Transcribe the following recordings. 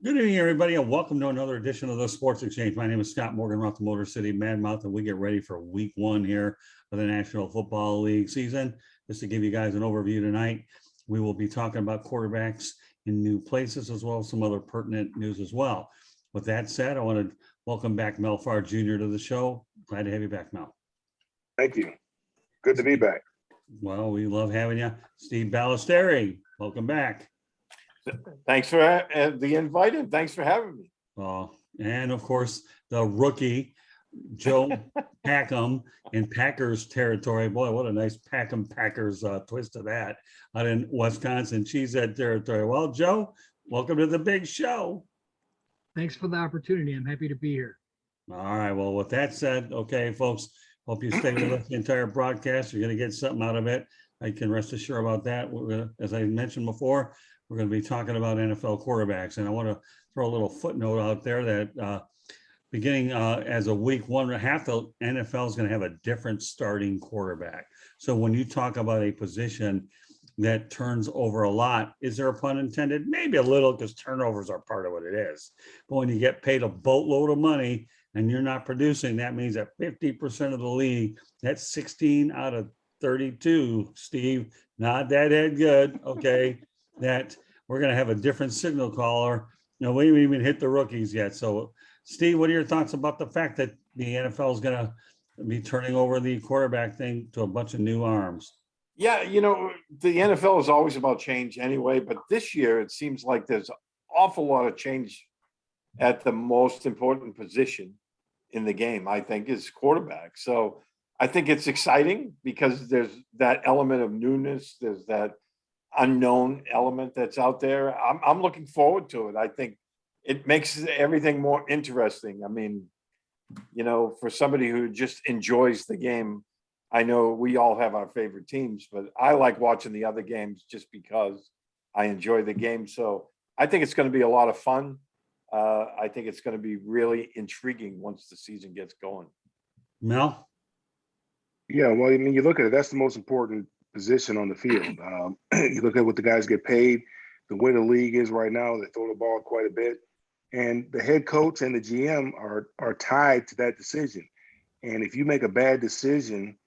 Good evening, everybody, and welcome to another edition of the Sports Exchange. My name is Scott Morgan, off the Motor City Madmouth, and we get ready for week one here of the National Football League season. Just to give you guys an overview tonight, we will be talking about quarterbacks in new places as well as some other pertinent news as well. With that said, I want to welcome back Mel Farr JR to the show. Glad to have you back, Mel. Thank you. Good to be back. Well, we love having you. Steve Balestrieri, welcome back. Thanks for the invite, and thanks for having me. And of course, the rookie, Joe Packhem in Packers territory. Boy, what a nice Packhem Packers twist to that out in Wisconsin Cheesehead territory. Well, Joe, welcome to the big show. Thanks for the opportunity. I'm happy to be here. All right. Well, with that said, okay, folks, hope you stay with us the entire broadcast. You're going to get something out of it. I can rest assured about that. We're gonna, as I mentioned before, we're going to be talking about NFL quarterbacks. And I want to throw a little footnote out there that beginning as a week one, half the NFL is going to have a different starting quarterback. So when you talk about a position that turns over a lot, is there a pun intended? Maybe a little, because turnovers are part of what it is. But when you get paid a boatload of money and you're not producing, that means that 50% of the league, that's 16 out of 32, Steve, not that head good, okay, that we're going to have a different signal caller. You know, we haven't even hit the rookies yet. So, Steve, what are your thoughts about the fact that the NFL is going to be turning over the quarterback thing to a bunch of new arms? Yeah, you know, the NFL is always about change anyway, but this year it seems like there's an awful lot of change at the most important position in the game, I think, is quarterback. So I think it's exciting because there's that element of newness. There's that unknown element that's out there. I'm looking forward to it. I think it makes everything more interesting. I mean, you know, for somebody who just enjoys the game, I know we all have our favorite teams, but I like watching the other games just because I enjoy the game. So I think it's going to be a lot of fun. I think it's going to be really intriguing once the season gets going. Mel? Yeah, well, I mean, you look at it, that's the most important position on the field. You look at what the guys get paid, the way the league is right now, they throw the ball quite a bit. And the head coach and the GM are tied to that decision. And if you make a bad decision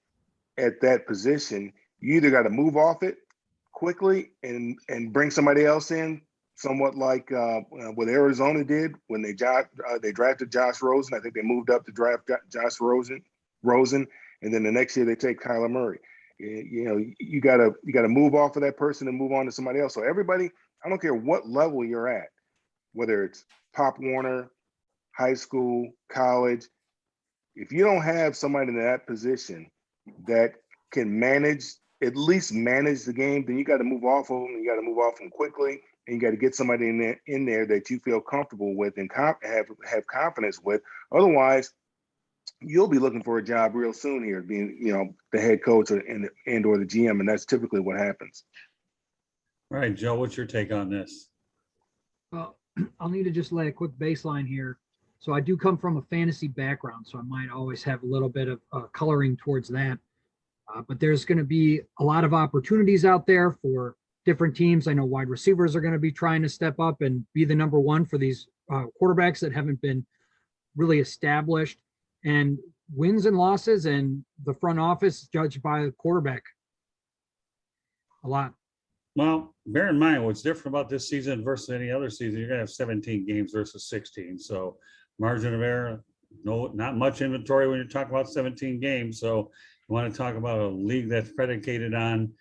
at that position, you either got to move off it quickly and bring somebody else in, somewhat like what Arizona did when they drafted Josh Rosen. I think they moved up to draft Josh Rosen, and then the next year they take Kyler Murray. You know, you gotta move off of that person and move on to somebody else. So everybody, I don't care what level you're at, whether it's Pop Warner, high school, college, if you don't have somebody in that position that can at least manage the game, then you got to move off of them. And you got to move off them quickly, and you got to get somebody in there that you feel comfortable with and have confidence with. Otherwise, you'll be looking for a job real soon here, being, you know, the head coach or the GM, and that's typically what happens. All right, Joe, what's your take on this? Well, I'll need to just lay a quick baseline here. So I do come from a fantasy background, so I might always have a little bit of coloring towards that. But there's going to be a lot of opportunities out there for different teams. I know wide receivers are going to be trying to step up and be the number one for these quarterbacks that haven't been really established. And wins and losses and the front office judged by the quarterback a lot. Well, bear in mind what's different about this season versus any other season. You're going to have 17 games versus 16. So margin of error, not much inventory when you're talking about 17 games. So you want to talk about a league that's predicated on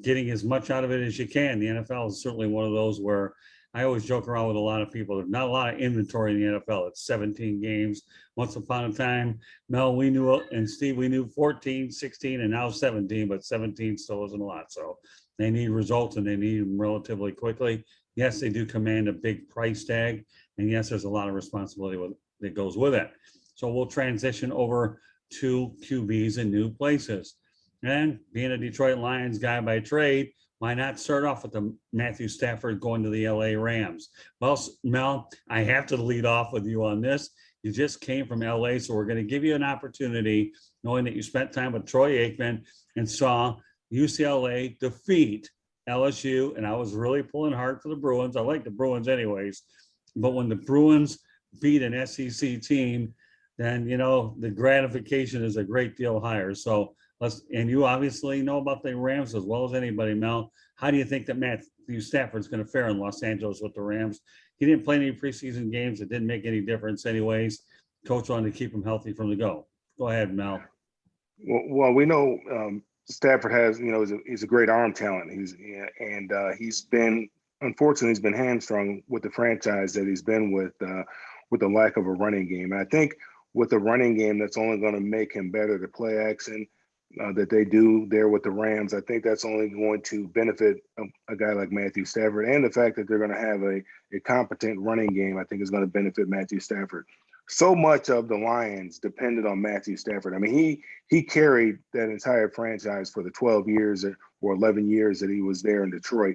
getting as much out of it as you can. The NFL is certainly one of those where I always joke around with a lot of people. There's not a lot of inventory in the NFL. It's 17 games. Once upon a time, Mel, we knew, and Steve, we knew 14, 16, and now 17, but 17 still isn't a lot. So they need results, and they need them relatively quickly. Yes, they do command a big price tag, and yes, there's a lot of responsibility that goes with it. So we'll transition over to QBs in new places. And being a Detroit Lions guy by trade, why not start off with the Matthew Stafford going to the LA Rams? Well, Mel, I have to lead off with you on this. You just came from LA, so we're going to give you an opportunity, knowing that you spent time with Troy Aikman and saw UCLA defeat LSU, and I was really pulling hard for the Bruins. I like the Bruins anyways. But when the Bruins beat an SEC team, then, you know, the gratification is a great deal higher. So and you obviously know about the Rams as well as anybody, Mel. How do you think that Matthew Stafford's going to fare in Los Angeles with the Rams? He didn't play any preseason games. It didn't make any difference anyways. Coach wanted to keep him healthy from the go. Go ahead, Mel. Well, we know Stafford has, you know, he's a great arm talent. He's been, unfortunately, he's been hamstrung with the franchise that he's been with the lack of a running game. And I think with a running game, that's only going to make him better. The play action that they do there with the Rams, I think that's only going to benefit a guy like Matthew Stafford. And the fact that they're going to have a competent running game, I think is going to benefit Matthew Stafford. So much of the Lions depended on Matthew Stafford. I mean, he carried that entire franchise for the 12 years or 11 years that he was there in Detroit,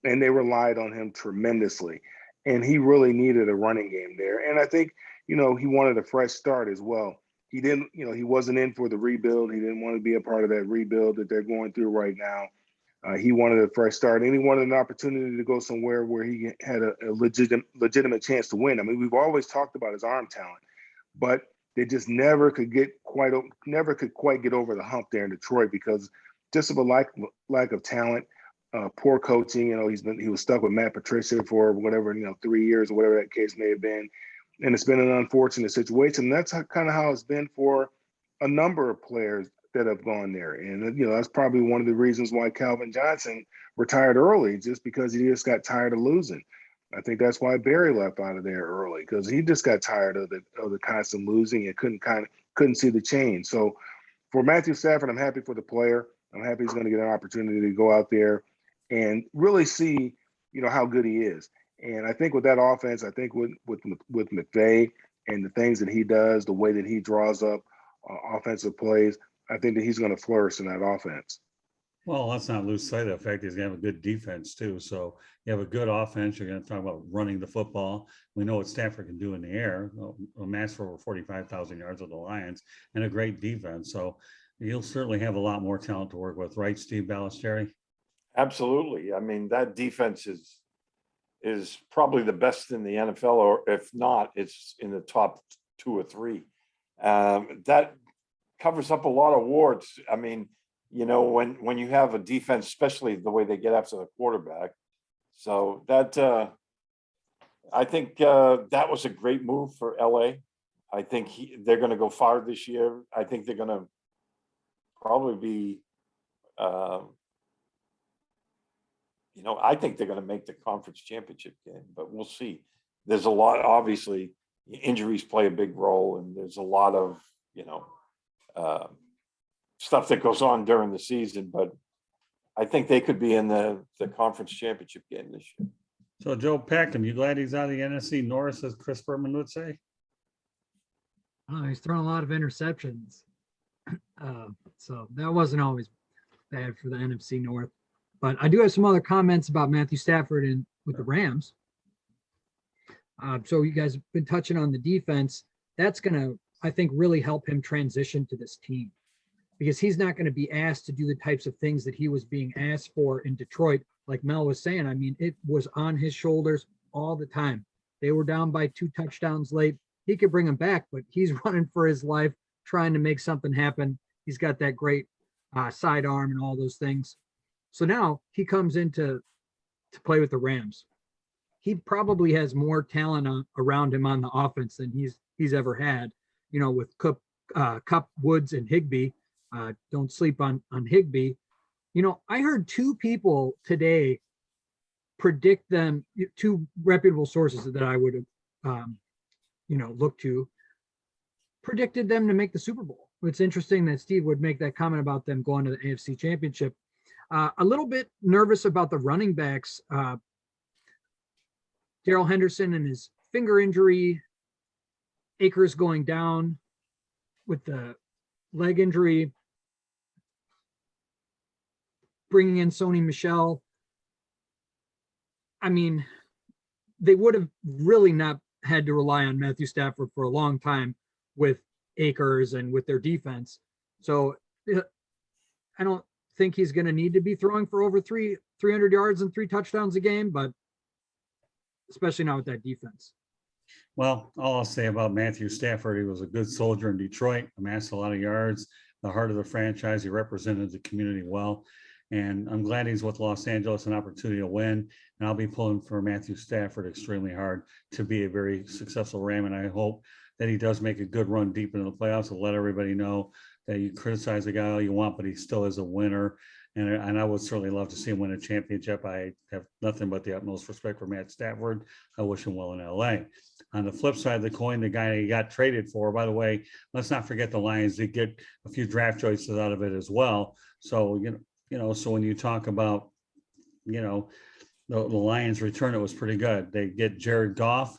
and they relied on him tremendously. And he really needed a running game there. And I think, you know, he wanted a fresh start as well. He didn't, you know, he wasn't in for the rebuild. He didn't want to be a part of that rebuild that they're going through right now. He wanted a fresh start, and he wanted an opportunity to go somewhere where he had a legitimate chance to win. I mean, we've always talked about his arm talent, but they just never could quite get over the hump there in Detroit because just of a lack of talent, poor coaching. You know, he was stuck with Matt Patricia for whatever, you know, 3 years or whatever that case may have been, and it's been an unfortunate situation. And that's kind of how it's been for a number of players that have gone there. And, you know, that's probably one of the reasons why Calvin Johnson retired early, just because he just got tired of losing. I think that's why Barry left out of there early, because he just got tired of the constant losing and couldn't see the change. So for Matthew Stafford, I'm happy for the player. I'm happy he's going to get an opportunity to go out there and really see, you know, how good he is. And I think with that offense, I think with McVay and the things that he does, the way that he draws up offensive plays, I think that he's going to flourish in that offense. Well, let's not lose sight of the fact he's going to have a good defense too. So you have a good offense. You're going to talk about running the football. We know what Stafford can do in the air, amass for over 45,000 yards with the Lions, and a great defense. So he'll certainly have a lot more talent to work with, right, Steve Balestrieri? Absolutely. I mean, that defense is probably the best in the NFL, or if not, it's in the top 2 or 3. That covers up a lot of warts. I mean, you know, when you have a defense, especially the way they get after the quarterback. So that I think that was a great move for LA. I think they're going to go far this year. I think they're going to probably be, you know, I think they're going to make the conference championship game, but we'll see. There's a lot, obviously, injuries play a big role, and there's a lot of, you know, stuff that goes on during the season, but I think they could be in the conference championship game this year. So Joe Packhem, you glad he's out of the NFC North, as Chris Berman would say? He's thrown a lot of interceptions. So that wasn't always bad for the NFC North. But I do have some other comments about Matthew Stafford and with the Rams. So you guys have been touching on the defense. That's going to, I think, really help him transition to this team, because he's not going to be asked to do the types of things that he was being asked for in Detroit. Like Mel was saying, I mean, it was on his shoulders all the time. They were down by 2 touchdowns late. He could bring them back, but he's running for his life, trying to make something happen. He's got that great sidearm and all those things. So now he comes in to play with the Rams. He probably has more talent around him on the offense than he's ever had, you know, with Kupp, Woods, and Higbee. Don't sleep on Higbee. You know, I heard 2 people today predict them, 2 reputable sources that I would have, you know, looked to, predicted them to make the Super Bowl. It's interesting that Steve would make that comment about them going to the AFC Championship. A little bit nervous about the running backs. Darrell Henderson and his finger injury, Akers going down with the leg injury, bringing in Sony Michel. I mean, they would have really not had to rely on Matthew Stafford for a long time with Akers and with their defense. So I don't think he's going to need to be throwing for over 300 yards and 3 touchdowns a game, but especially not with that defense. Well, all I'll say about Matthew Stafford, he was a good soldier in Detroit, amassed a lot of yards, the heart of the franchise. He represented the community well. And I'm glad he's with Los Angeles, an opportunity to win. And I'll be pulling for Matthew Stafford extremely hard to be a very successful Ram. And I hope that he does make a good run deep into the playoffs and let everybody know that you criticize the guy all you want, but he still is a winner. And I would certainly love to see him win a championship. I have nothing but the utmost respect for Matt Stafford. I wish him well in LA. On the flip side of the coin, the guy he got traded for, by the way, let's not forget the Lions did get a few draft choices out of it as well. So, so when you talk about, the Lions return, it was pretty good. They get Jared Goff,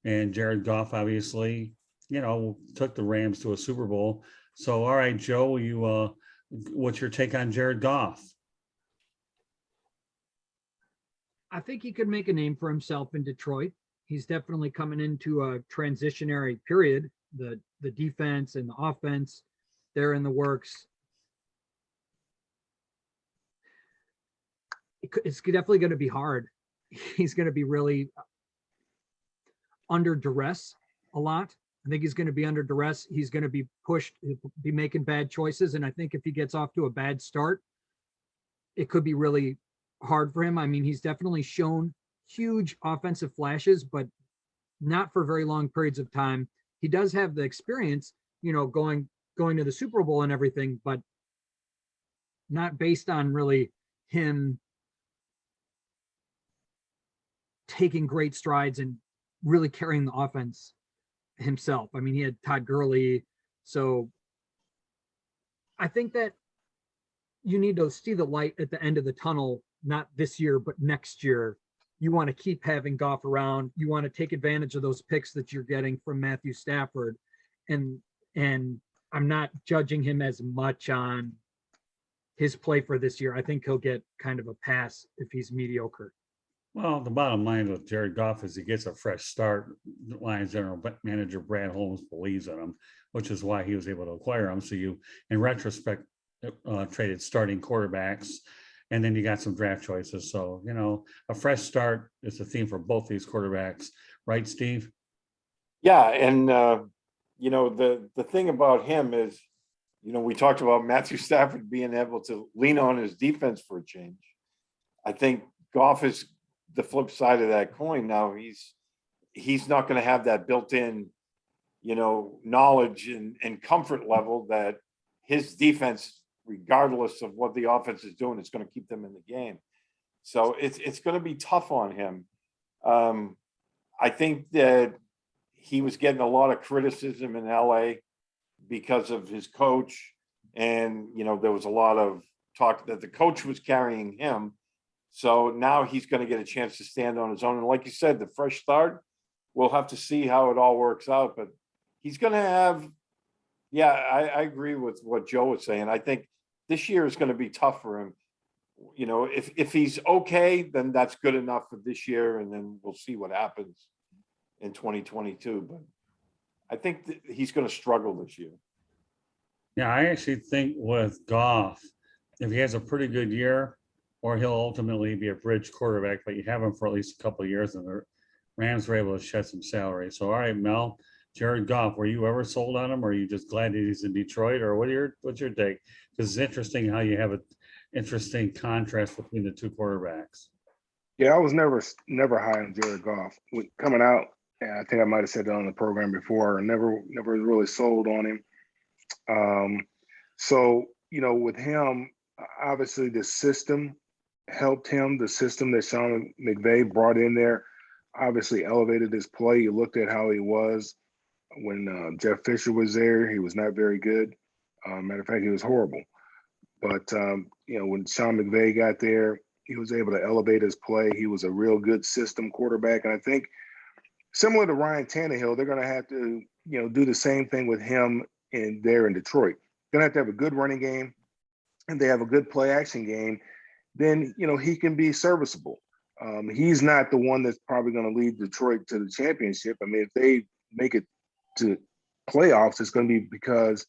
and Jared Goff obviously, took the Rams to a Super Bowl. So, all right, Joe, what's your take on Jared Goff? I think he could make a name for himself in Detroit. He's definitely coming into a transitionary period. The defense and the offense, they're in the works. It's definitely going to be hard. He's going to be really under duress a lot. I think he's going to be under duress. He's going to be pushed, he'll be making bad choices. And I think if he gets off to a bad start, it could be really hard for him. I mean, he's definitely shown huge offensive flashes, but not for very long periods of time. He does have the experience, going to the Super Bowl and everything, but not based on really him taking great strides and really carrying the offense himself. I mean, he had Todd Gurley. So I think that you need to see the light at the end of the tunnel, not this year, but next year. You want to keep having Goff around. You want to take advantage of those picks that you're getting from Matthew Stafford. And I'm not judging him as much on his play for this year. I think he'll get kind of a pass if he's mediocre. Well, the bottom line with Jared Goff is he gets a fresh start. Lions general manager Brad Holmes believes in him, which is why he was able to acquire him. So you, in retrospect, traded starting quarterbacks, and then you got some draft choices. So, a fresh start is the theme for both these quarterbacks. Right, Steve? Yeah. And, the thing about him is, we talked about Matthew Stafford being able to lean on his defense for a change. I think Goff is the flip side of that coin. Now he's not going to have that built-in, knowledge and comfort level that his defense, regardless of what the offense is doing, is going to keep them in the game. So it's going to be tough on him. I think that he was getting a lot of criticism in LA because of his coach. And, there was a lot of talk that the coach was carrying him. So now he's going to get a chance to stand on his own. And like you said, the fresh start, we'll have to see how it all works out. But he's going to have, I agree with what Joe was saying. I think this year is going to be tough for him. If he's okay, then that's good enough for this year. And then we'll see what happens in 2022. But I think that he's going to struggle this year. Yeah, I actually think with Goff, if he has a pretty good year, or he'll ultimately be a bridge quarterback, but you have him for at least a couple of years, and the Rams were able to shed some salary. So, all right, Mel, Jared Goff, were you ever sold on him, or are you just glad that he's in Detroit, or what's your take? Because it's interesting how you have an interesting contrast between the two quarterbacks. Yeah, I was never high on Jared Goff. Coming out, and I think I might have said that on the program before, never really sold on him. So, with him, obviously the system helped him. The system that Sean McVay brought in there obviously elevated his play. You looked at how he was when Jeff Fisher was there. He was not very good. Matter of fact, he was horrible. But, when Sean McVay got there, he was able to elevate his play. He was a real good system quarterback. And I think similar to Ryan Tannehill, they're going to have to, do the same thing with him in Detroit. They're going to have a good running game, and they have a good play action game. Then, he can be serviceable. He's not the one that's probably going to lead Detroit to the championship. I mean, if they make it to playoffs, it's going to be because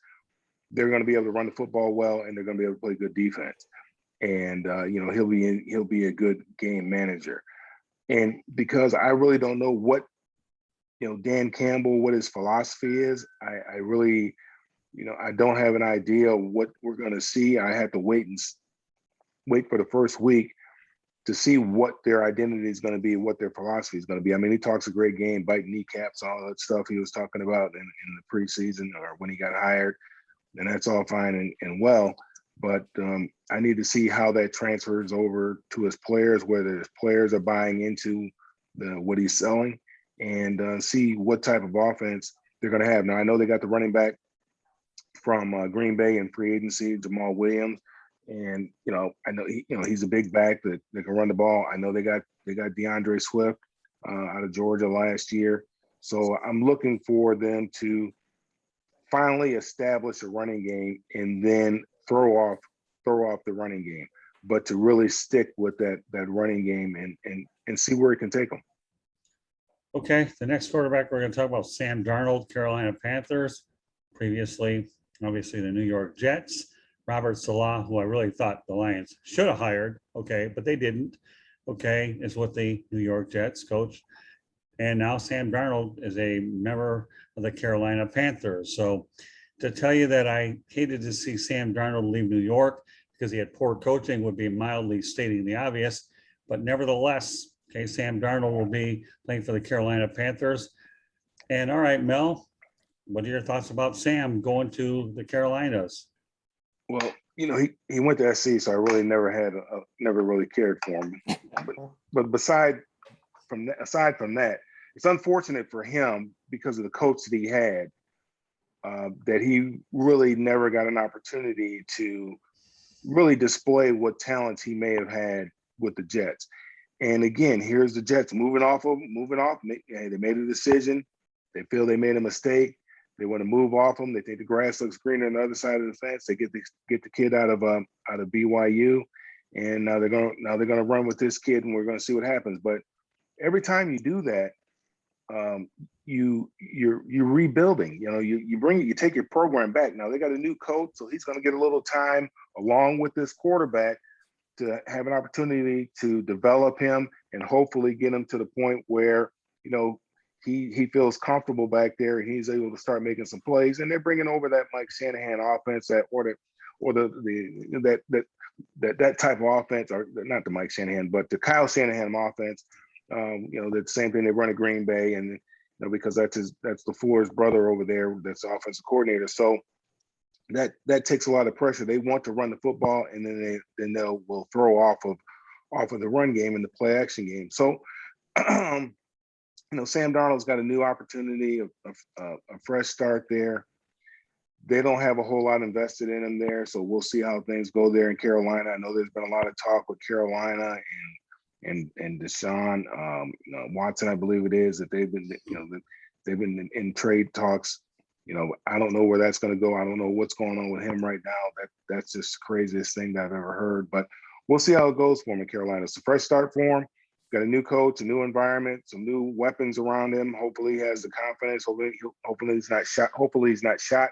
they're going to be able to run the football well, and they're going to be able to play good defense. And he'll be a good game manager. And because I really don't know what, Dan Campbell, what his philosophy is, I really, I don't have an idea of what we're going to see. I have to wait for the first week to see what their identity is going to be, what their philosophy is going to be. I mean, he talks a great game, biting kneecaps, all that stuff he was talking about in the preseason or when he got hired, and that's all fine and well. But I need to see how that transfers over to his players, whether his players are buying into what he's selling, and see what type of offense they're going to have. Now, I know they got the running back from Green Bay in free agency, Jamal Williams. And I know he's a big back that can run the ball. I know they got DeAndre Swift out of Georgia last year. So I'm looking for them to finally establish a running game and then throw off the running game, but to really stick with that running game and see where it can take them. Okay, the next quarterback we're going to talk about, Sam Darnold, Carolina Panthers. Previously, obviously, the New York Jets. Robert Salah, who I really thought the Lions should have hired, okay, but they didn't, okay, is with the New York Jets coach. And now Sam Darnold is a member of the Carolina Panthers. So to tell you that I hated to see Sam Darnold leave New York because he had poor coaching would be mildly stating the obvious. But nevertheless, okay, Sam Darnold will be playing for the Carolina Panthers. And all right, Mel, what are your thoughts about Sam going to the Carolinas? Well, he went to SC, so I really never really cared for him. But aside from that, it's unfortunate for him because of the coach that he had, that he really never got an opportunity to really display what talents he may have had with the Jets. And again, here's the Jets moving off. They made a decision. They feel they made a mistake. They want to move off him. They think the grass looks greener on the other side of the fence. They get the kid out of BYU, and now they're gonna run with this kid, and we're gonna see what happens. But every time you do that, you're rebuilding. You take your program back. Now they got a new coach, so he's gonna get a little time along with this quarterback to have an opportunity to develop him and hopefully get him to the point where he feels comfortable back there and he's able to start making some plays. And they're bringing over that Mike Shanahan offense, that type of offense, or not the Mike Shanahan, but the Kyle Shanahan offense. The same thing they run at Green Bay, and because that's LaFleur's brother over there, that's the offensive coordinator. So that takes a lot of pressure. They want to run the football, and then will throw off of the run game and the play action game. So. Sam Darnold's got a new opportunity, a fresh start there. They don't have a whole lot invested in him there, so we'll see how things go there in Carolina. I know there's been a lot of talk with Carolina and Deshaun Watson, I believe it is, that they've been in trade talks. I don't know where that's going to go. I don't know what's going on with him right now. That's just the craziest thing that I've ever heard. But we'll see how it goes for him in Carolina. It's a fresh start for him. Got a new coach, a new environment, some new weapons around him. Hopefully he has the confidence. Hopefully he's not shot.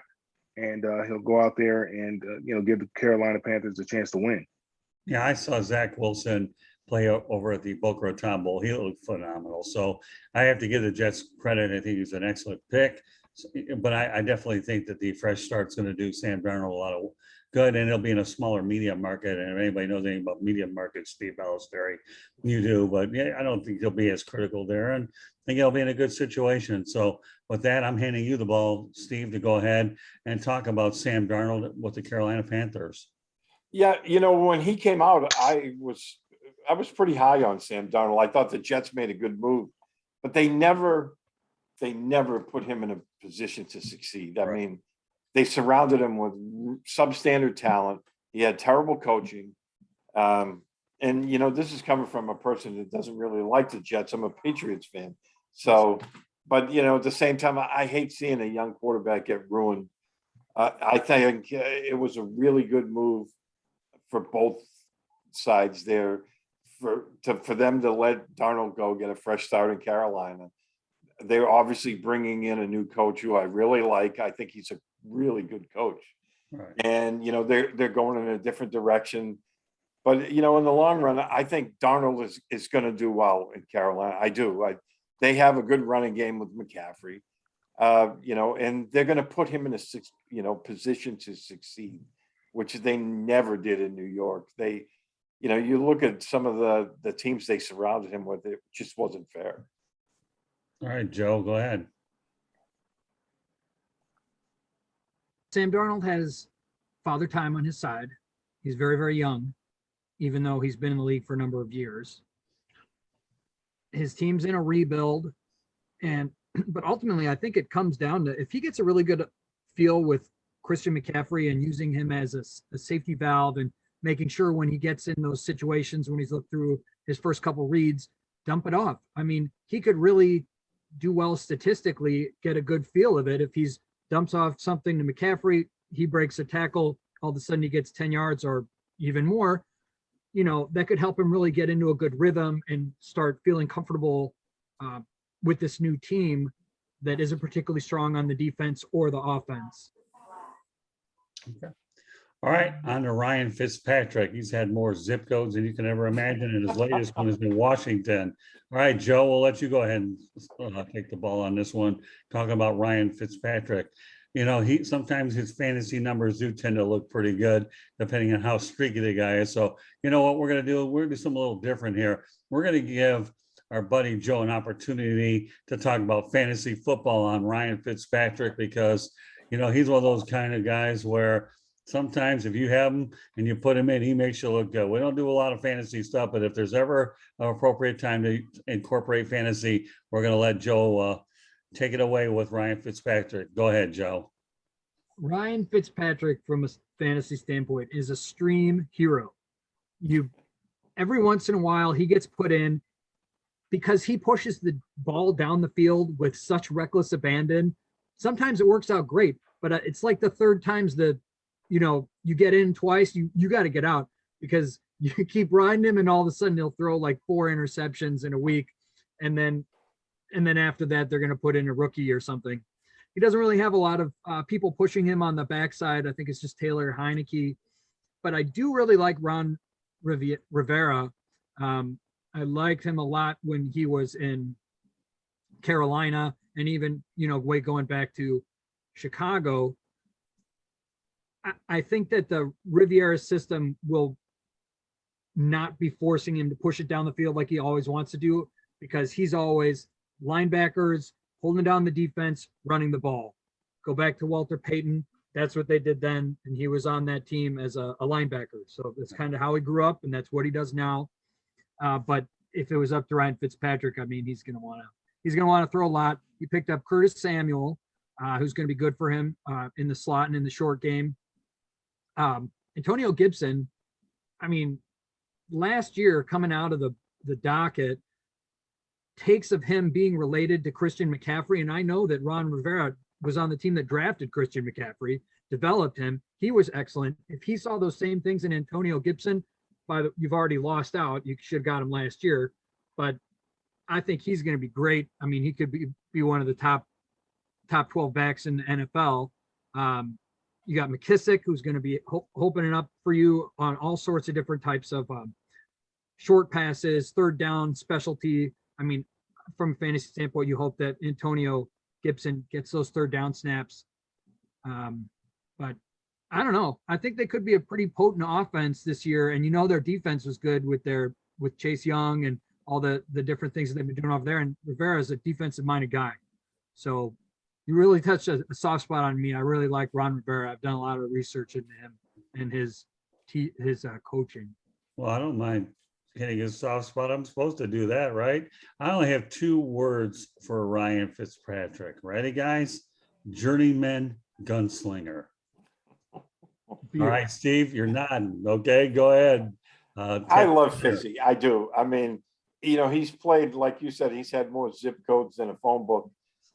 And he'll go out there and give the Carolina Panthers a chance to win. Yeah, I saw Zach Wilson play over at the Boca Raton Bowl. He looked phenomenal. So I have to give the Jets credit. I think he's an excellent pick. But I definitely think that the fresh start's going to do Sam Darnold a lot of good, and it'll be in a smaller media market. And if anybody knows anything about media markets, Steve Balestrieri, you do. But yeah, I don't think he'll be as critical there, and I think he'll be in a good situation. So with that, I'm handing you the ball, Steve, to go ahead and talk about Sam Darnold with the Carolina Panthers. Yeah, when he came out, I was pretty high on Sam Darnold. I thought the Jets made a good move, but they never put him in a position to succeed. I mean, they surrounded him with substandard talent. He had terrible coaching. And, this is coming from a person that doesn't really like the Jets. I'm a Patriots fan. So, but, at the same time, I hate seeing a young quarterback get ruined. I think it was a really good move for both sides there for them to let Darnold go get a fresh start in Carolina. They're obviously bringing in a new coach who I really like. I think he's a really good coach. Right. And, they're going in a different direction. But, in the long run, I think Darnold is going to do well in Carolina. I do. They have a good running game with McCaffrey, and they're going to put him in a position to succeed, which they never did in New York. They, you look at some of the teams they surrounded him with, it just wasn't fair. All right, Joe, go ahead. Sam Darnold has father time on his side. He's very, very young, even though he's been in the league for a number of years. His team's in a rebuild, but ultimately, I think it comes down to if he gets a really good feel with Christian McCaffrey and using him as a safety valve and making sure when he gets in those situations, when he's looked through his first couple reads, dump it off. I mean, he could really do well statistically, get a good feel of it. If he's dumps off something to McCaffrey, he breaks a tackle, all of a sudden he gets 10 yards or even more, that could help him really get into a good rhythm and start feeling comfortable with this new team that isn't particularly strong on the defense or the offense. Okay. All right, on to Ryan Fitzpatrick. He's had more zip codes than you can ever imagine, and his latest one has been Washington. All right, Joe, we'll let you go ahead and take the ball on this one, talking about Ryan Fitzpatrick. He sometimes his fantasy numbers do tend to look pretty good, depending on how streaky the guy is. So, what we're going to do? We're going to do something a little different here. We're going to give our buddy Joe an opportunity to talk about fantasy football on Ryan Fitzpatrick because, he's one of those kind of guys where sometimes if you have him and you put him in, he makes you look good. We don't do a lot of fantasy stuff, but if there's ever an appropriate time to incorporate fantasy, we're going to let Joe take it away with Ryan Fitzpatrick. Go ahead, Joe. Ryan Fitzpatrick, from a fantasy standpoint, is a stream hero. Every once in a while, he gets put in because he pushes the ball down the field with such reckless abandon. Sometimes it works out great, but it's like the third time's you get in twice, you got to get out because you keep riding him and all of a sudden he'll throw like 4 interceptions in a week. And then after that, they're going to put in a rookie or something. He doesn't really have a lot of people pushing him on the backside. I think it's just Taylor Heineke, but I do really like Ron Rivera. I liked him a lot when he was in Carolina and even, going back to Chicago. I think that the Riviera system will not be forcing him to push it down the field like he always wants to do because he's always linebackers, holding down the defense, running the ball. Go back to Walter Payton. That's what they did then. And he was on that team as a linebacker. So that's kind of how he grew up and that's what he does now. But if it was up to Ryan Fitzpatrick, I mean, he's going to want to throw a lot. He picked up Curtis Samuel, who's going to be good for him in the slot and in the short game. Antonio Gibson, I mean, last year coming out of the docket, takes of him being related to Christian McCaffrey. And I know that Ron Rivera was on the team that drafted Christian McCaffrey, developed him. He was excellent. If he saw those same things in Antonio Gibson, you've already lost out. You should have got him last year, but I think he's going to be great. I mean, he could be one of the top 12 backs in the NFL. You got McKissick, who's going to be opening up for you on all sorts of different types of short passes, third down, specialty. I mean, from a fantasy standpoint, you hope that Antonio Gibson gets those third down snaps. But I don't know. I think they could be a pretty potent offense this year. And their defense was good with Chase Young and all the different things that they've been doing over there. And Rivera is a defensive-minded guy. So you really touched a soft spot on me. I really like Ron Rivera. I've done a lot of research into him and his coaching. Well, I don't mind hitting a soft spot. I'm supposed to do that, right? I only have 2 words for Ryan Fitzpatrick. Ready, guys? Journeyman gunslinger. All right, Steve, you're nodding. Okay, go ahead. I love Fizzy. I do. I mean, he's played, like you said, he's had more zip codes than a phone book.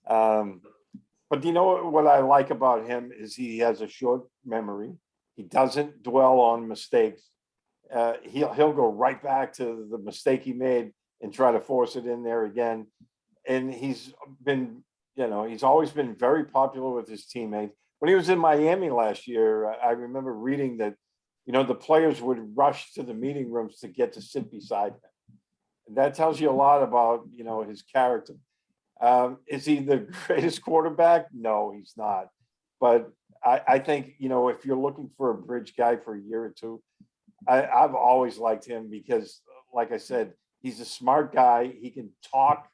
But what I like about him is he has a short memory. He doesn't dwell on mistakes. He'll go right back to the mistake he made and try to force it in there again. And he's been, he's always been very popular with his teammates. When he was in Miami last year, I remember reading that the players would rush to the meeting rooms to get to sit beside him. And that tells you a lot about, his character. Is he the greatest quarterback? No, he's not. But I think, if you're looking for a bridge guy for a year or two, I've always liked him because, like I said, he's a smart guy. He can talk.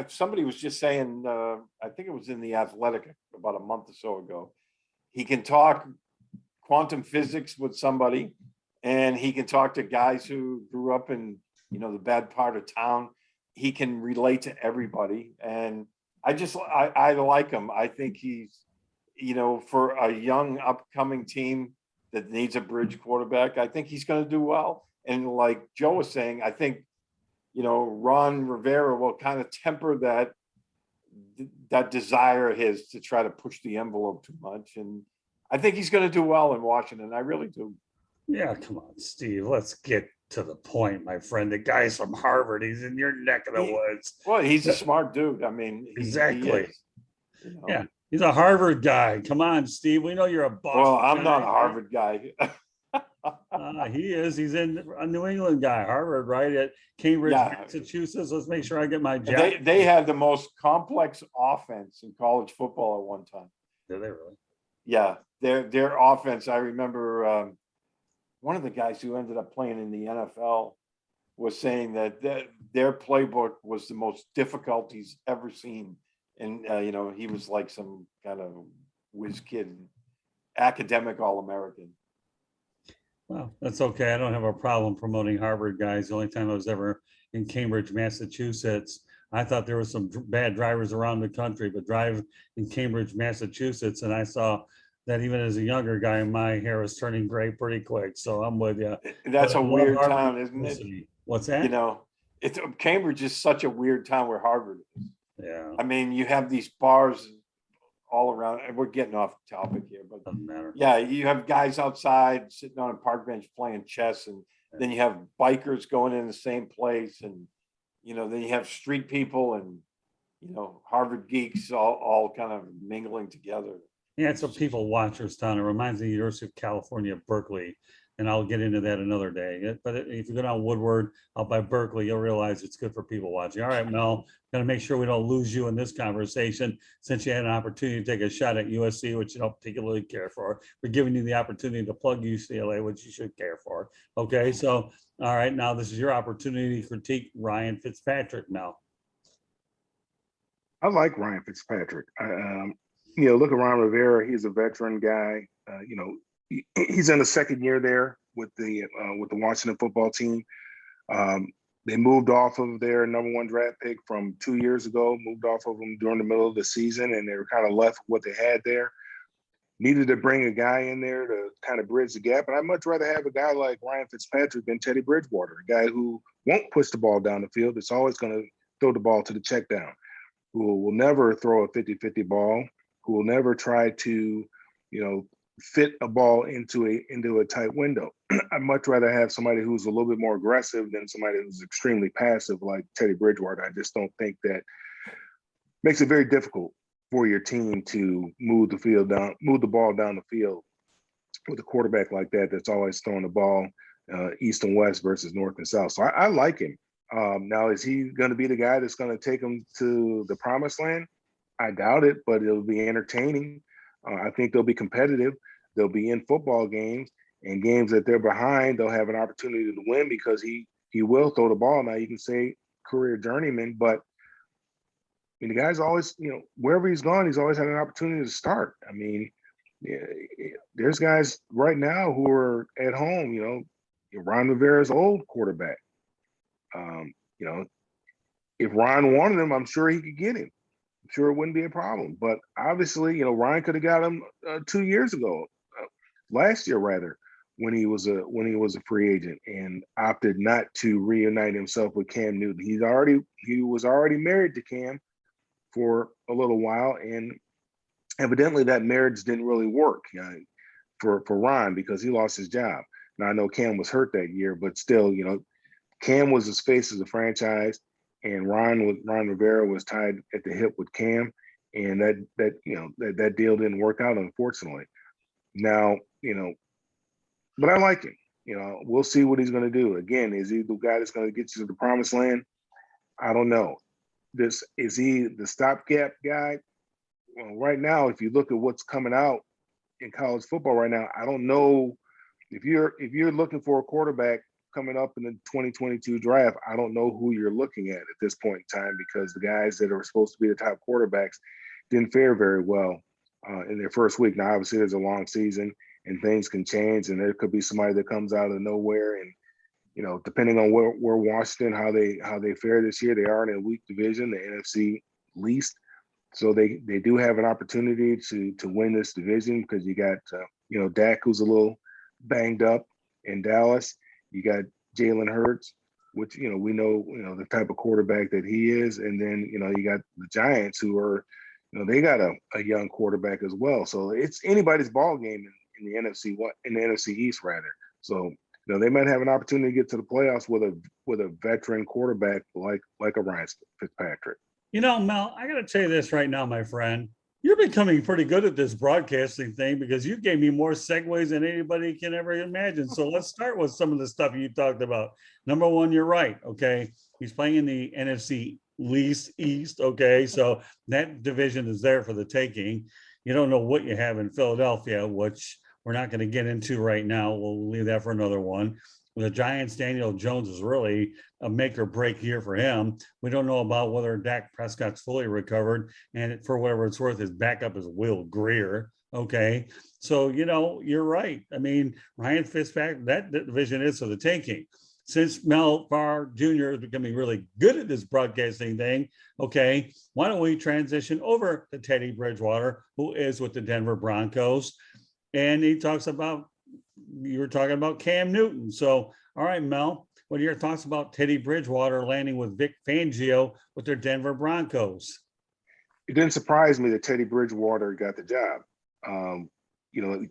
Somebody was just saying, I think it was in The Athletic about a month or so ago, he can talk quantum physics with somebody, and he can talk to guys who grew up in, the bad part of town. He can relate to everybody. And I like him. I think he's, for a young upcoming team that needs a bridge quarterback, I think he's going to do well. And like Joe was saying, I think, Ron Rivera will kind of temper that desire of his to try to push the envelope too much. And I think he's going to do well in Washington. I really do. Yeah, come on, Steve. Let's get to the point, my friend. The guy's from Harvard. He's in your neck of the woods. Well, he's a smart dude. I mean, exactly. He is, Yeah, he's a Harvard guy. Come on, Steve. We know you're a Boston. Well, I'm guy. not a Harvard guy. He is. He's in a New England guy, Harvard, right at Cambridge, Massachusetts. Let's make sure I get my job. They had the most complex offense in college football at one time. Did they really? Yeah, their offense. I remember one of the guys who ended up playing in the NFL was saying that their playbook was the most difficult he's ever seen. And, he was like some kind of whiz kid, academic All-American. Well, that's okay. I don't have a problem promoting Harvard guys. The only time I was ever in Cambridge, Massachusetts, I thought there were some bad drivers around the country, but drive in Cambridge, Massachusetts, and I saw that even as a younger guy, my hair was turning gray pretty quick. So I'm with you. That's a weird town, isn't it? What's that? Cambridge is such a weird town where Harvard is. Yeah. I mean, you have these bars all around, and we're getting off topic here, but doesn't matter. Yeah, you have guys outside sitting on a park bench playing chess, and then you have bikers going in the same place, and then you have street people and Harvard geeks all kind of mingling together. Yeah, it's a people watchers town. It reminds me of the University of California, Berkeley. And I'll get into that another day. But if you go down Woodward out by Berkeley, you'll realize it's good for people watching. All right, Mel, going to make sure we don't lose you in this conversation since you had an opportunity to take a shot at USC, which you don't particularly care for. We're giving you the opportunity to plug UCLA, which you should care for. Okay, so, all right, now this is your opportunity to critique Ryan Fitzpatrick, Mel. I like Ryan Fitzpatrick. Look at Ron Rivera. He's a veteran guy. He's in the second year there with the Washington football team. They moved off of their number one draft pick from 2 years ago, moved off of them during the middle of the season, and they were kind of left with what they had there. Needed to bring a guy in there to kind of bridge the gap. And I'd much rather have a guy like Ryan Fitzpatrick than Teddy Bridgewater, a guy who won't push the ball down the field. It's always going to throw the ball to the check down, who will never throw a 50-50 ball, who will never try to, fit a ball into a tight window. I'd much rather have somebody who's a little bit more aggressive than somebody who's extremely passive like Teddy Bridgewater. I just don't think that makes it very difficult for your team to move the ball down the field with a quarterback like that that's always throwing the ball east and west versus north and south. So I like him. Now, is he going to be the guy that's going to take them to the promised land? I doubt it, but it'll be entertaining. I think they'll be competitive. They'll be in football games, and games that they're behind, they'll have an opportunity to win because he will throw the ball. Now, you can say career journeyman, but the guy's always, wherever he's gone, he's always had an opportunity to start. I mean, there's guys right now who are at home, Ron Rivera's old quarterback. If Ron wanted him, I'm sure he could get him. I'm sure it wouldn't be a problem. But obviously, Ryan could have got him 2 years ago, last year rather, when he was a free agent and opted not to reunite himself with Cam Newton. He was already married to Cam for a little while, and evidently that marriage didn't really work for Ron because he lost his job. Now I know Cam was hurt that year, but still, Cam was his face of the franchise, and Ron Rivera was tied at the hip with Cam, and that deal didn't work out, unfortunately. Now, but I like him. You know, we'll see what he's going to do. Again, is he the guy that's going to get you to the promised land? I don't know. Is he the stopgap guy? Well, right now, if you look at what's coming out in college football right now, I don't know if you're looking for a quarterback coming up in the 2022 draft. I don't know who you're looking at this point in time, because the guys that are supposed to be the top quarterbacks didn't fare very well in their first week. Now, obviously, there's a long season and things can change, and there could be somebody that comes out of nowhere. And you know, depending on where Washington, how they fare this year, they are in a weak division, the NFC least. So they do have an opportunity to win this division, because you got you know, Dak, who's a little banged up in Dallas. You got Jalen Hurts, which, you know, we know, you know, the type of quarterback that he is. And then, you know, you got the Giants, who are, you know, they got a young quarterback as well. So it's anybody's ball game in the NFC East rather. So, you know, they might have an opportunity to get to the playoffs with a veteran quarterback like a Ryan Fitzpatrick. You know, Mel, I got to tell you this right now, my friend. You're becoming pretty good at this broadcasting thing, because you gave me more segues than anybody can ever imagine. So let's start with some of the stuff you talked about. Number one, you're right. Okay. He's playing in the NFC least East. Okay. So that division is there for the taking. You don't know what you have in Philadelphia, which we're not going to get into right now. We'll leave that for another one. The Giants, Daniel Jones is really a make or break year for him. We don't know about whether Dak Prescott's fully recovered, and for whatever it's worth, his backup is Will Greer. Okay. So, you know, you're right. I mean, Ryan Fitzpatrick, that division is for the taking. Since Mel Farr JR is becoming really good at this broadcasting thing, okay, why don't we transition over to Teddy Bridgewater, who is with the Denver Broncos. And he talks about, you were talking about Cam Newton. So, all right, Mel, what are your thoughts about Teddy Bridgewater landing with Vic Fangio with their Denver Broncos? It didn't surprise me that Teddy Bridgewater got the job. You know,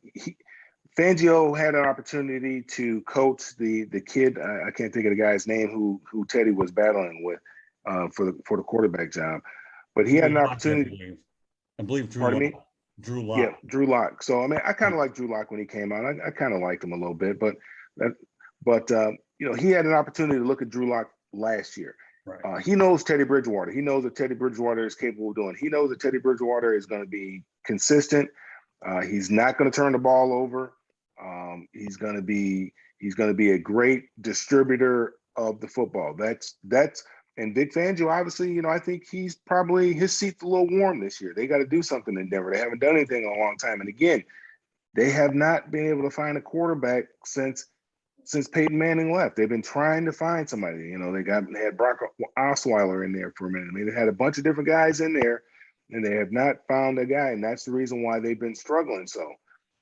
Fangio had an opportunity to coach the kid. I can't think of the guy's name who Teddy was battling with for the quarterback job, but he had an opportunity. I believe Drew Pardon Lock. me? Drew Lock. Yeah, Drew Lock. So I mean, I kind of like Drew Lock when he came out. I kind of liked him a little bit, but you know, he had an opportunity to look at Drew Lock last year. Right. He knows Teddy Bridgewater. He knows that Teddy Bridgewater is capable of doing. He knows that Teddy Bridgewater is going to be consistent. He's not going to turn the ball over. He's going to be a great distributor of the football. That's and Vic Fangio, obviously, you know, I think he's probably, his seat's a little warm this year. They got to do something in Denver. They haven't done anything in a long time. And again, they have not been able to find a quarterback since Peyton Manning left. They've been trying to find somebody. You know, they had Brock Osweiler in there for a minute. I mean, they had a bunch of different guys in there, and they have not found a guy. And that's the reason why they've been struggling. So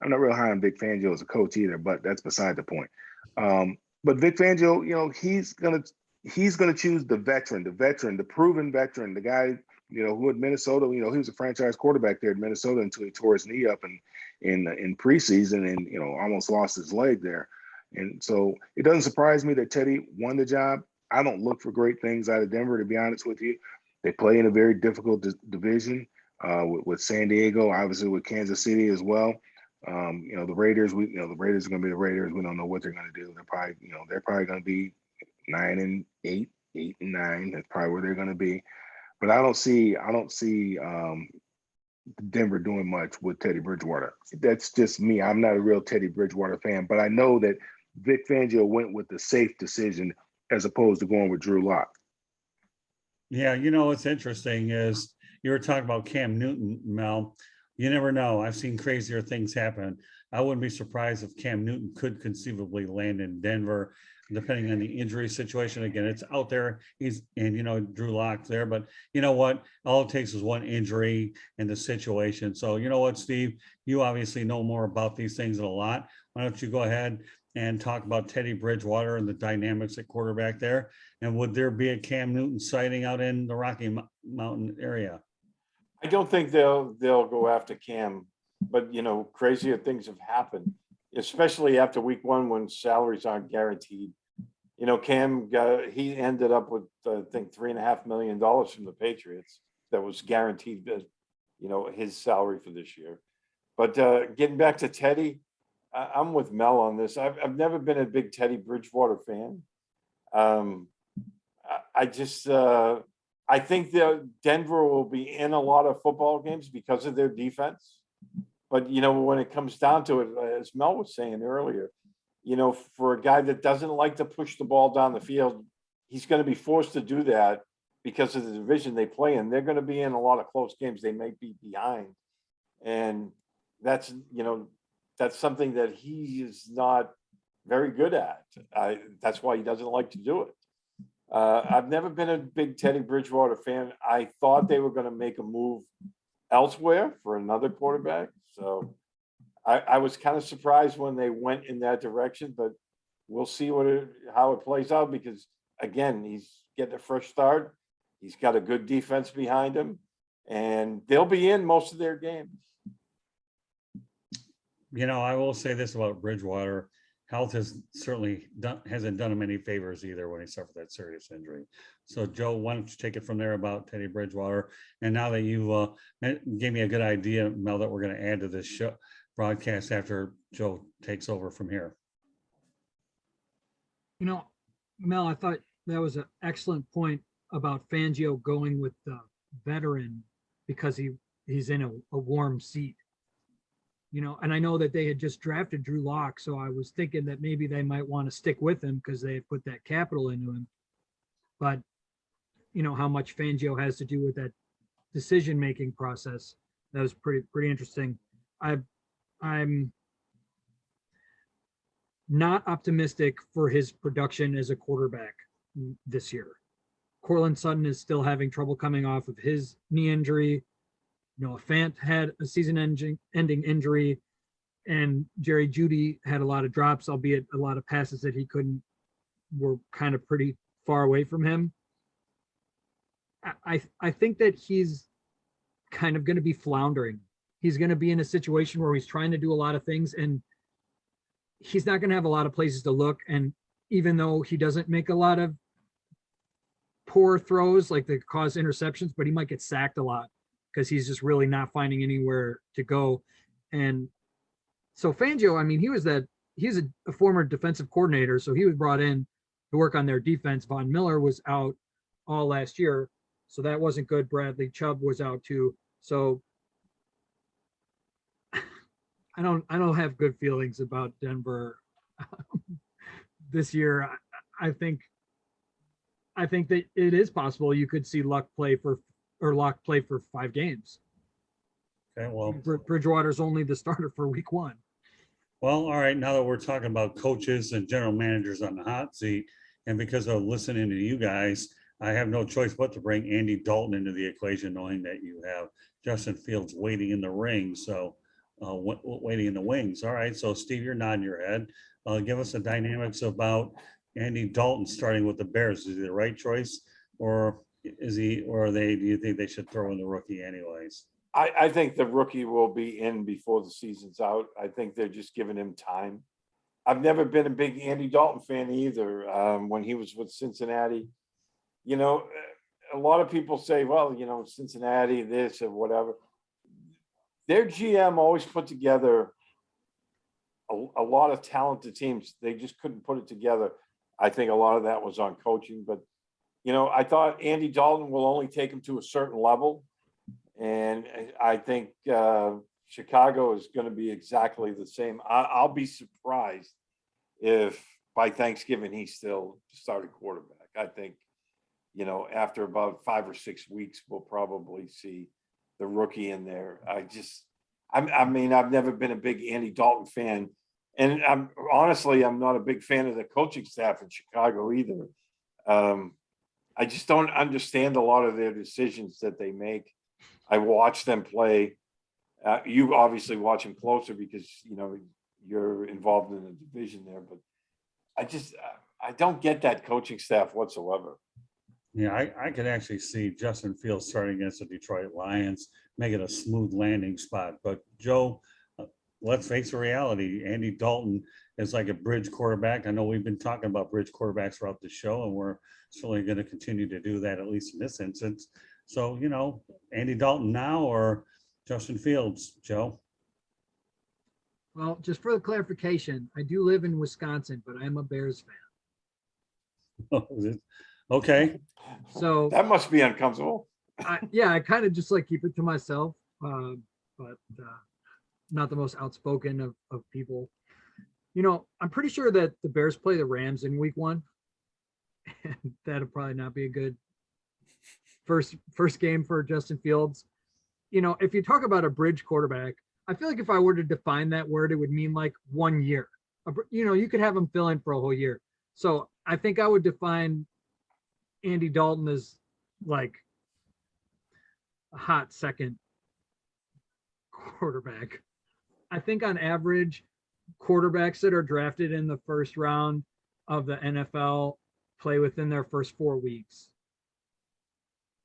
I'm not real high on Vic Fangio as a coach either, but that's beside the point. But Vic Fangio, you know, he's gonna choose the veteran, the proven veteran, the guy, you know, who at Minnesota, you know, he was a franchise quarterback there at Minnesota until he tore his knee up in preseason and, you know, almost lost his leg there. And so it doesn't surprise me that Teddy won the job. I don't look for great things out of Denver, to be honest with you. They play in a very difficult division with San Diego, obviously with Kansas City as well. You know, the Raiders, the Raiders are going to be the Raiders. We don't know what they're going to do. They're probably going to be 9-8, 8-9. That's probably where they're going to be. But I don't see Denver doing much with Teddy Bridgewater. That's just me. I'm not a real Teddy Bridgewater fan, but I know that Vic Fangio went with the safe decision as opposed to going with Drew Lock. Yeah, you know, what's interesting is you were talking about Cam Newton, Mel. You never know. I've seen crazier things happen. I wouldn't be surprised if Cam Newton could conceivably land in Denver, depending on the injury situation. Again, it's out there. Drew Lock's there, but you know what? All it takes is one injury in the situation. So you know what, Steve, you obviously know more about these things a lot. Why don't you go ahead and talk about Teddy Bridgewater and the dynamics at quarterback there? And would there be a Cam Newton sighting out in the Rocky Mountain area? I don't think they'll go after Cam, but you know, crazier things have happened, especially after week one when salaries aren't guaranteed. You know, Cam he ended up with I think $3.5 million from the Patriots that was guaranteed, you know, his salary for this year. But getting back to Teddy, I'm with Mel on this. I've never been a big Teddy Bridgewater fan. I just I think that Denver will be in a lot of football games because of their defense. But when it comes down to it, as Mel was saying earlier, for a guy that doesn't like to push the ball down the field, he's going to be forced to do that because of the division they play in. They're going to be in a lot of close games. They may be behind, and that's something that he is not very good at. That's why he doesn't like to do it. I've never been a big Teddy Bridgewater fan. I thought they were going to make a move elsewhere for another quarterback. So I was kind of surprised when they went in that direction, but we'll see how it plays out because, again, he's getting a fresh start. He's got a good defense behind him, and they'll be in most of their games. I will say this about Bridgewater. Health hasn't done him any favors either when he suffered that serious injury. So, Joe, why don't you take it from there about Teddy Bridgewater? And now that you gave me a good idea, Mel, that we're going to add to this show broadcast after Joe takes over from here. Mel, I thought that was an excellent point about Fangio going with the veteran because he's in a warm seat. And I know that they had just drafted Drew Lock, so I was thinking that maybe they might want to stick with him because they had put that capital into him. But how much Fangio has to do with that decision-making process, that was pretty interesting. I'm not optimistic for his production as a quarterback this year. Corlyn Sutton is still having trouble coming off of his knee injury. Noah Fant had a season-ending injury, and Jerry Jeudy had a lot of drops, albeit a lot of passes that he were kind of pretty far away from him. I think that he's kind of going to be floundering. He's going to be in a situation where he's trying to do a lot of things, and he's not going to have a lot of places to look. And even though he doesn't make a lot of poor throws like that cause interceptions, but he might get sacked a lot because he's just really not finding anywhere to go. And so Fangio, I mean, he's a former defensive coordinator, so he was brought in to work on their defense. Von Miller was out all last year, so that wasn't good. Bradley Chubb was out too. So I don't have good feelings about Denver this year. I think that it is possible you could see Lock play for 5 games. Okay, well, Bridgewater's only the starter for week 1. Well, all right. Now that we're talking about coaches and general managers on the hot seat, and because of listening to you guys, I have no choice but to bring Andy Dalton into the equation, knowing that you have Justin Fields waiting in the ring. So waiting in the wings. All right. So Steve, you're nodding your head. Give us the dynamics about Andy Dalton starting with the Bears. Is he the right choice, or do you think they should throw in the rookie anyways? I think the rookie will be in before the season's out. I think they're just giving him time. I've never been a big Andy Dalton fan either. When he was with Cincinnati, a lot of people say, well, Cincinnati, this or whatever. Their GM always put together a lot of talented teams. They just couldn't put it together. I think a lot of that was on coaching, but I thought Andy Dalton will only take him to a certain level. And I think Chicago is going to be exactly the same. I'll be surprised if by Thanksgiving he's still starting quarterback. I think, after about 5 or 6 weeks, we'll probably see the rookie in there. I've never been a big Andy Dalton fan. And I'm not a big fan of the coaching staff in Chicago either. I just don't understand a lot of their decisions that they make. I watch them play. You obviously watch them closer because, you're involved in the division there, but I don't get that coaching staff whatsoever. Yeah, I could actually see Justin Fields starting against the Detroit Lions, make it a smooth landing spot. But Joe, let's face the reality. Andy Dalton is like a bridge quarterback. I know we've been talking about bridge quarterbacks throughout the show, and we're certainly going to continue to do that, at least in this instance. So, Andy Dalton now or Justin Fields, Joe? Well, just for the clarification, I do live in Wisconsin, but I am a Bears fan. Okay. So That must be uncomfortable. I kind of just like keep it to myself, but not the most outspoken of people. I'm pretty sure that the Bears play the Rams in week 1. And that'll probably not be a good first game for Justin Fields. If you talk about a bridge quarterback, I feel like if I were to define that word, it would mean like 1 year. You could have him fill in for a whole year. So I think I would define Andy Dalton as like a hot second quarterback. I think on average, quarterbacks that are drafted in the first round of the NFL play within their first 4 weeks.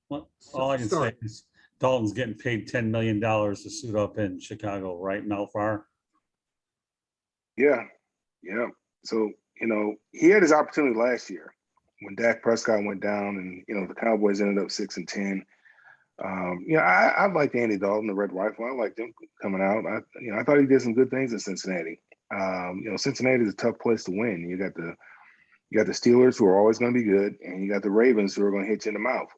Well, all I can say is Dalton's getting paid $10 million to suit up in Chicago, right, Mel Farr? Yeah. So, he had his opportunity last year when Dak Prescott went down and, the Cowboys ended up 6-10. I liked Andy Dalton, the Red Rifle. I liked him coming out. I thought he did some good things in Cincinnati. Cincinnati is a tough place to win. You got the Steelers, who are always going to be good, and you got the Ravens, who are going to hit you in the mouth.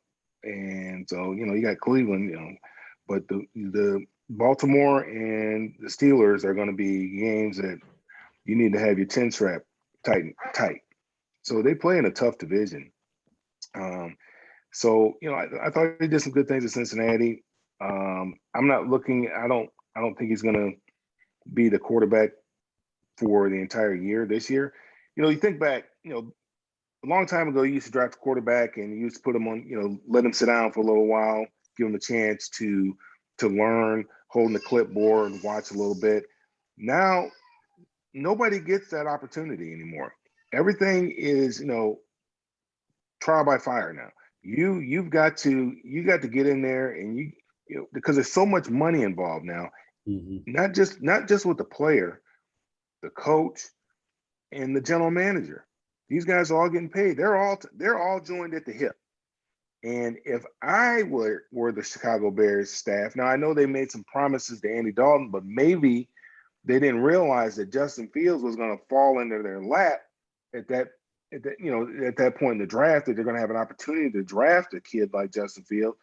And so, you got Cleveland, but the Baltimore and the Steelers are going to be games that you need to have your 10 strap tight. So they play in a tough division. So, I thought he did some good things at Cincinnati. I'm not looking, I don't think he's going to be the quarterback for the entire year this year. You think back, a long time ago, you used to draft a quarterback and you used to put him on, let him sit down for a little while, give him a chance to learn, holding the clipboard, watch a little bit. Now, nobody gets that opportunity anymore. Everything is, trial by fire now. You got to get in there and because there's so much money involved now. Mm-hmm. Not just with the player, the coach, and the general manager. These guys are all getting paid. They're all joined at the hip. And if I were the Chicago Bears staff, now I know they made some promises to Andy Dalton, but maybe they didn't realize that Justin Fields was going to fall into their lap at that point in the draft, that they're going to have an opportunity to draft a kid like Justin Fields.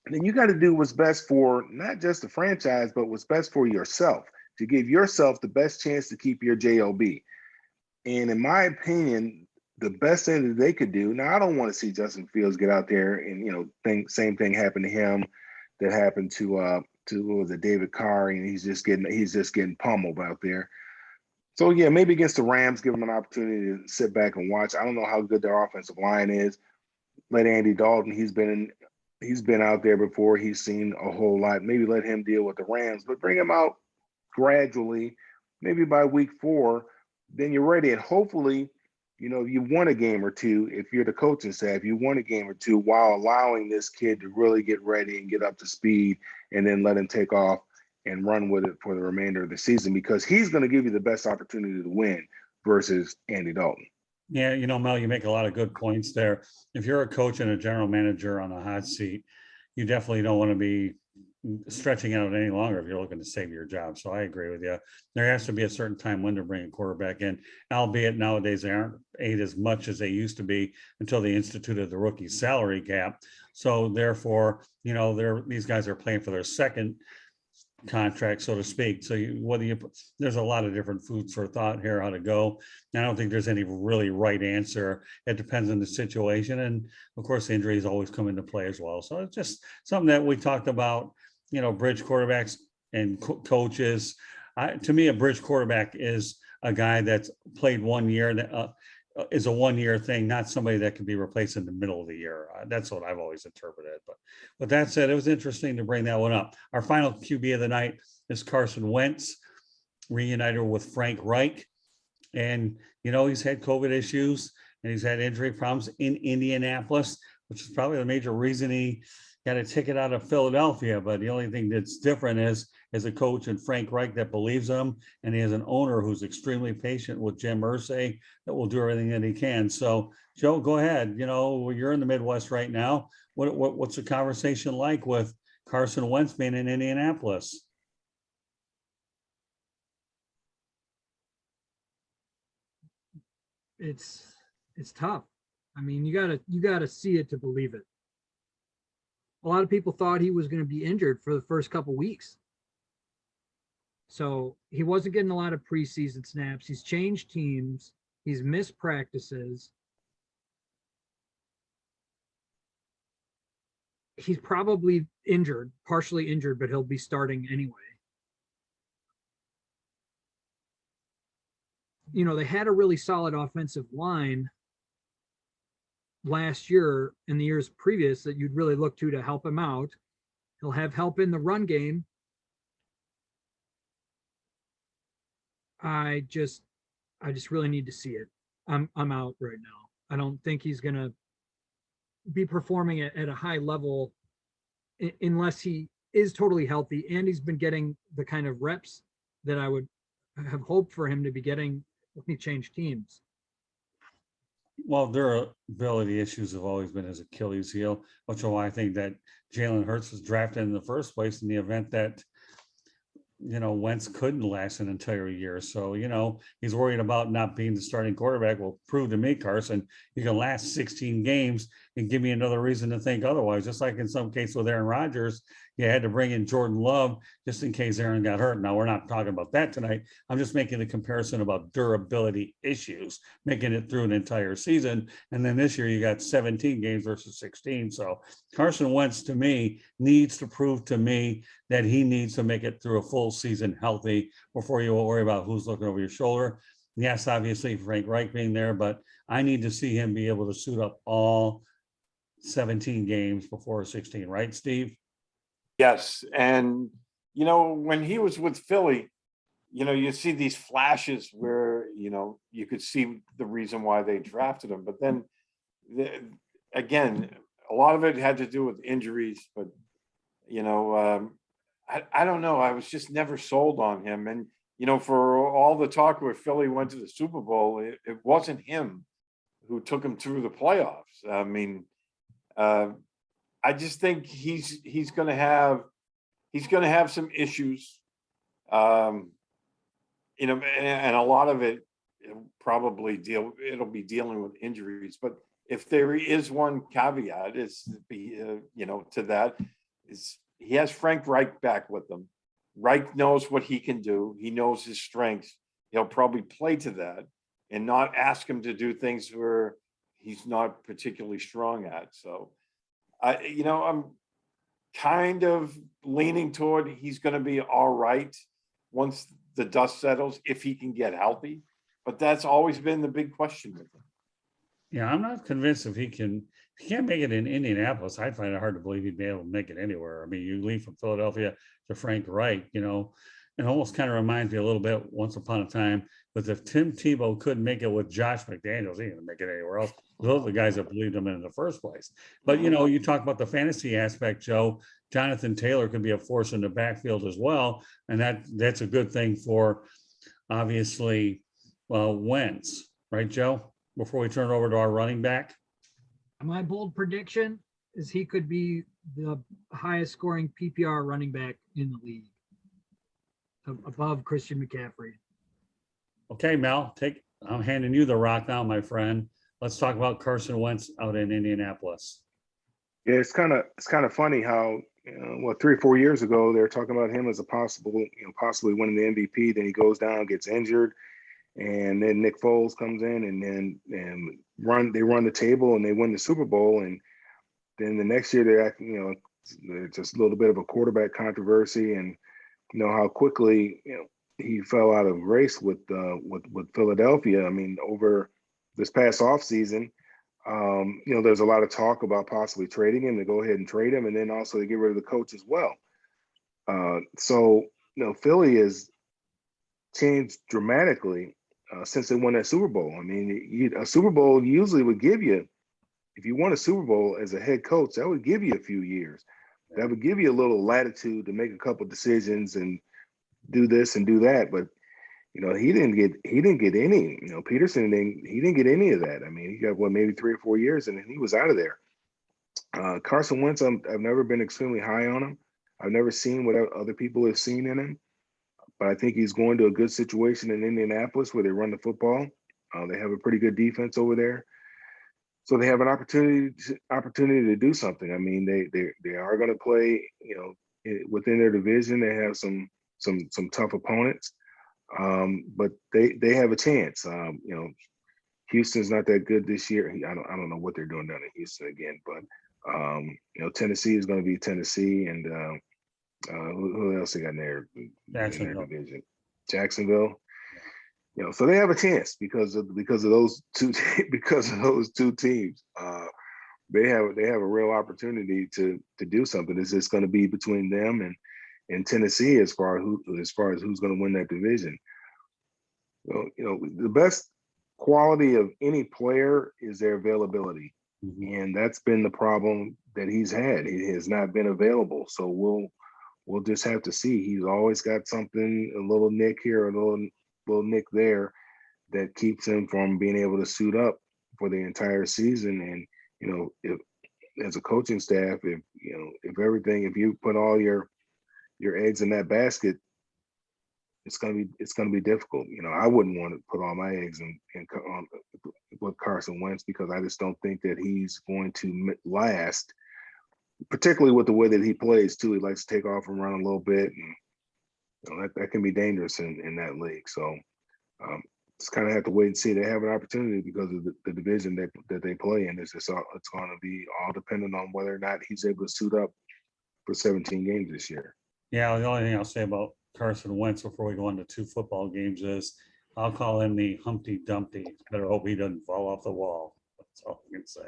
And then you got to do what's best for not just the franchise, but what's best for yourself, to give yourself the best chance to keep your job. And in my opinion, the best thing that they could do, now I don't want to see Justin Fields get out there and, same thing happened to him that happened to what was it, David Carr, and he's just getting pummeled out there. So yeah, maybe against the Rams, give them an opportunity to sit back and watch. I don't know how good their offensive line is. Let Andy Dalton, he's been out there before. He's seen a whole lot. Maybe let him deal with the Rams, but bring him out gradually. Maybe by week 4, then you're ready. And hopefully, you won a game or two. If you're the coaching staff, you won a game or two while allowing this kid to really get ready and get up to speed, and then let him take off and run with it for the remainder of the season, because he's going to give you the best opportunity to win versus Andy Dalton. Yeah, Mel, you make a lot of good points there. If you're a coach and a general manager on a hot seat, you definitely don't want to be stretching out any longer if you're looking to save your job. So I agree with you. There has to be a certain time when to bring a quarterback in, albeit nowadays they aren't paid as much as they used to be until they instituted the rookie salary cap. So therefore, these guys are playing for their second contract, so to speak. So there's a lot of different foods for thought here, how to go. And I don't think there's any really right answer. It depends on the situation. And of course, injuries always come into play as well. So it's just something that we talked about, bridge quarterbacks and coaches. To me, a bridge quarterback is a guy that's played 1 year, that is a 1-year thing, not somebody that can be replaced in the middle of the year. That's what I've always interpreted. But with that said, it was interesting to bring that one up. Our final QB of the night is Carson Wentz, reunited with Frank Reich. And, he's had COVID issues and he's had injury problems in Indianapolis, which is probably the major reason he got a ticket out of Philadelphia. But the only thing that's different is a coach and Frank Reich that believes him, and he has an owner who's extremely patient with Jim Irsay that will do everything that he can. So, Joe, go ahead. You're in the Midwest right now. What's the conversation like with Carson Wentz being in Indianapolis? it's tough. I mean, you gotta see it to believe it. A lot of people thought he was going to be injured for the first couple weeks. So he wasn't getting a lot of preseason snaps. He's changed teams. He's missed practices. He's probably injured, partially injured, but he'll be starting anyway. You know, they had a really solid offensive line last year and the years previous that you'd really look to help him out. He'll have help in the run game. I just really need to see it. I'm out right now. I don't think he's going to be performing at a high level unless he is totally healthy and he's been getting the kind of reps that I would have hoped for him to be getting when he changed teams. Well, durability issues have always been his Achilles heel, which is why I think that Jalen Hurts was drafted in the first place in the event that, you know, Wentz couldn't last an entire year. So, you know, he's worried about not being the starting quarterback. Well, prove to me, Carson, you can last 16 games and give me another reason to think otherwise. Just like in some case with Aaron Rodgers, you had to bring in Jordan Love just in case Aaron got hurt. Now, we're not talking about that tonight. I'm just making the comparison about durability issues, making it through an entire season. And then this year you got 17 games versus 16. So Carson Wentz, to me, needs to prove to me that he needs to make it through a full season healthy before you worry about who's looking over your shoulder. Yes, obviously Frank Reich being there, but I need to see him be able to suit up all 17 games before 16, right, Steve? Yes. And, you know, when he was with Philly, you know, you see these flashes where, you know, you could see the reason why they drafted him. But then again, a lot of it had to do with injuries. But, you know, I don't know. I was just never sold on him. And, you know, for all the talk where Philly went to the Super Bowl, it wasn't him who took him through the playoffs. I mean, I just think he's going to have some issues, you know, and a lot of it it'll be dealing with injuries. But if there is one caveat, you know, to that is he has Frank Reich back with him. Reich knows what he can do. He knows his strengths. He'll probably play to that and not ask him to do things where he's not particularly strong at. So, you know, I'm kind of leaning toward he's going to be all right once the dust settles, if he can get healthy. But that's always been the big question with him. Yeah, I'm not convinced if he can't make it in Indianapolis. I find it hard to believe he'd be able to make it anywhere. I mean, you leave from Philadelphia to Frank Reich, you know, it almost kind of reminds me a little bit once upon a time, but if Tim Tebow couldn't make it with Josh McDaniels, he didn't make it anywhere else. Those are the guys that believed him in the first place. But, you know, you talk about the fantasy aspect, Joe. Jonathan Taylor could be a force in the backfield as well. And that's a good thing for, obviously, Wentz. Right, Joe? Before we turn it over to our running back. My bold prediction is he could be the highest scoring PPR running back in the league, above Christian McCaffrey. Okay, Mel, I'm handing you the rock now, my friend. Let's talk about Carson Wentz out in Indianapolis. Yeah, it's kind of funny how 3 or 4 years ago they were talking about him as a possibly winning the MVP. Then he goes down, gets injured, and then Nick Foles comes in and they run the table and they win the Super Bowl. And then the next year they're just a little bit of a quarterback controversy, and you know how quickly he fell out of grace with Philadelphia. I mean, over this past offseason, there's a lot of talk about possibly trading him. They go ahead and trade him, and then also they get rid of the coach as well. So Philly has changed dramatically since they won that Super Bowl. I mean, a Super Bowl usually would give you, if you won a Super Bowl as a head coach, that would give you a few years. That would give you a little latitude to make a couple decisions and do this and do that. But he didn't get any. Peterson didn't get any of that. I mean, he got maybe 3 or 4 years, and he was out of there. Carson Wentz, I've never been extremely high on him. I've never seen what other people have seen in him, but I think he's going to a good situation in Indianapolis where they run the football. They have a pretty good defense over there, so they have an opportunity to do something. I mean, they are going to play, within their division. They have some tough opponents, but they have a chance. Houston's not that good this year. I don't know what they're doing down in Houston again, but Tennessee is going to be Tennessee, and who else they got in their division? Jacksonville. So they have a chance because of those two teams. They have a real opportunity to do something. It's just going to be between them and Tennessee as far as who's going to win that division. The best quality of any player is their availability, and that's been the problem that he's had. He has not been available, so we'll just have to see. He's always got something, a little nick here, a little nick there, that keeps him from being able to suit up for the entire season. And if as a coaching staff, if you put all your eggs in that basket, it's gonna be difficult. I wouldn't want to put all my eggs on with Carson Wentz, because I just don't think that he's going to last, particularly with the way that he plays too. He likes to take off and run a little bit, and that can be dangerous in that league. So just kind of have to wait and see. They have an opportunity because of the division that they play in. It's going to be all dependent on whether or not he's able to suit up for 17 games this year. Yeah, the only thing I'll say about Carson Wentz before we go on to 2 football games is I'll call him the Humpty Dumpty. Better hope he doesn't fall off the wall. That's all I can say.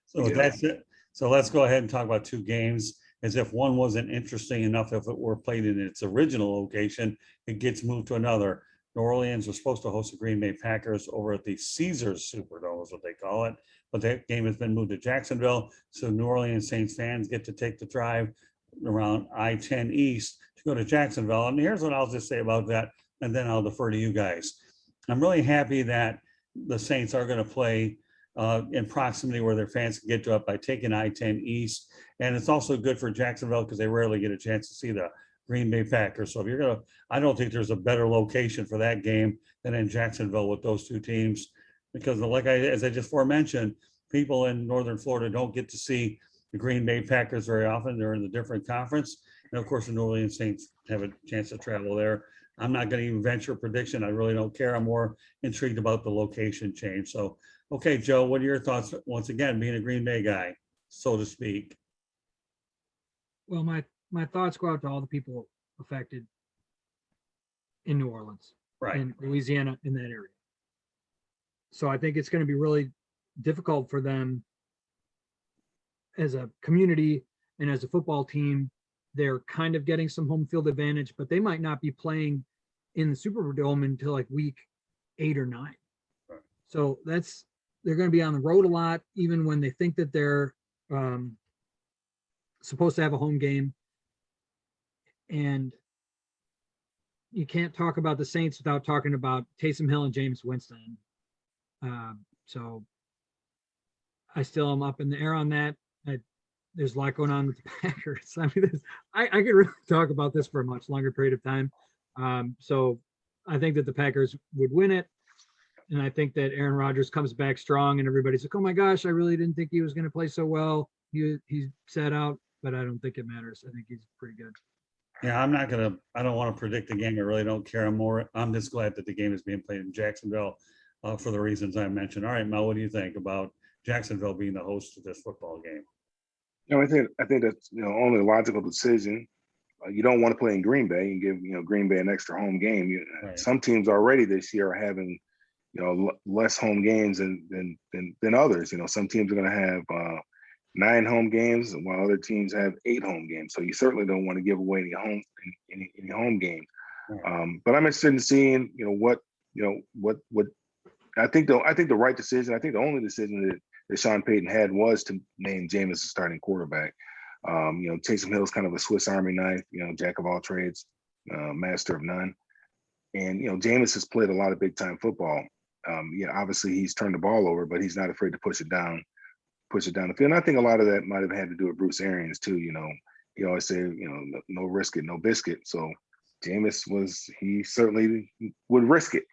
So that's it. So let's go ahead and talk about 2 games. As if one wasn't interesting enough, if it were played in its original location, it gets moved to another. New Orleans was supposed to host the Green Bay Packers over at the Caesars Superdome, is what they call it. But that game has been moved to Jacksonville. So New Orleans Saints fans get to take the drive around I-10 East to go to Jacksonville. And here's what I'll just say about that, and then I'll defer to you guys. I'm really happy that the Saints are going to play in proximity where their fans can get to it by taking I-10 East. And it's also good for Jacksonville because they rarely get a chance to see the Green Bay Packers. So if I don't think there's a better location for that game than in Jacksonville with those 2 teams, because as I just mentioned, people in Northern Florida don't get to see the Green Bay Packers very often. They're in the different conference. And of course, the New Orleans Saints have a chance to travel there. I'm not going to even venture a prediction. I really don't care. I'm more intrigued about the location change. So, okay, Joe, what are your thoughts, once again, being a Green Bay guy, so to speak? Well, my thoughts go out to all the people affected in New Orleans, Right. in Louisiana, in that area. So I think it's going to be really difficult for them as a community and as a football team. They're kind of getting some home field advantage, but they might not be playing in the Superdome until like week 8 or 9. Right. So they're going to be on the road a lot, even when they think that they're supposed to have a home game. And you can't talk about the Saints without talking about Taysom Hill and Jameis Winston. So I still am up in the air on that. There's a lot going on with the Packers. I mean, I could really talk about this for a much longer period of time. So I think that the Packers would win it. And I think that Aaron Rodgers comes back strong and everybody's like, oh my gosh, I really didn't think he was going to play so well. He's sat out, but I don't think it matters. I think he's pretty good. Yeah, I don't want to predict the game. I really don't care. I'm just glad that the game is being played in Jacksonville for the reasons I mentioned. All right, Mel, what do you think about Jacksonville being the host of this football game? I think that's only a logical decision. You don't want to play in Green Bay and give Green Bay an extra home game. Right. Some teams already this year are having less home games than others. Some teams are going to have 9 home games, while other teams have 8 home games. So you certainly don't want to give away any home game. Right. But I'm interested in seeing what I think the right decision. I think the only decision that Sean Payton had was to name Jameis as starting quarterback. Taysom Hill is kind of a Swiss Army knife, jack of all trades, master of none. And, Jameis has played a lot of big time football. Obviously he's turned the ball over, but he's not afraid to push it down the field. And I think a lot of that might have had to do with Bruce Arians too. He always said, no risk it, no biscuit. So Jameis he certainly would risk it.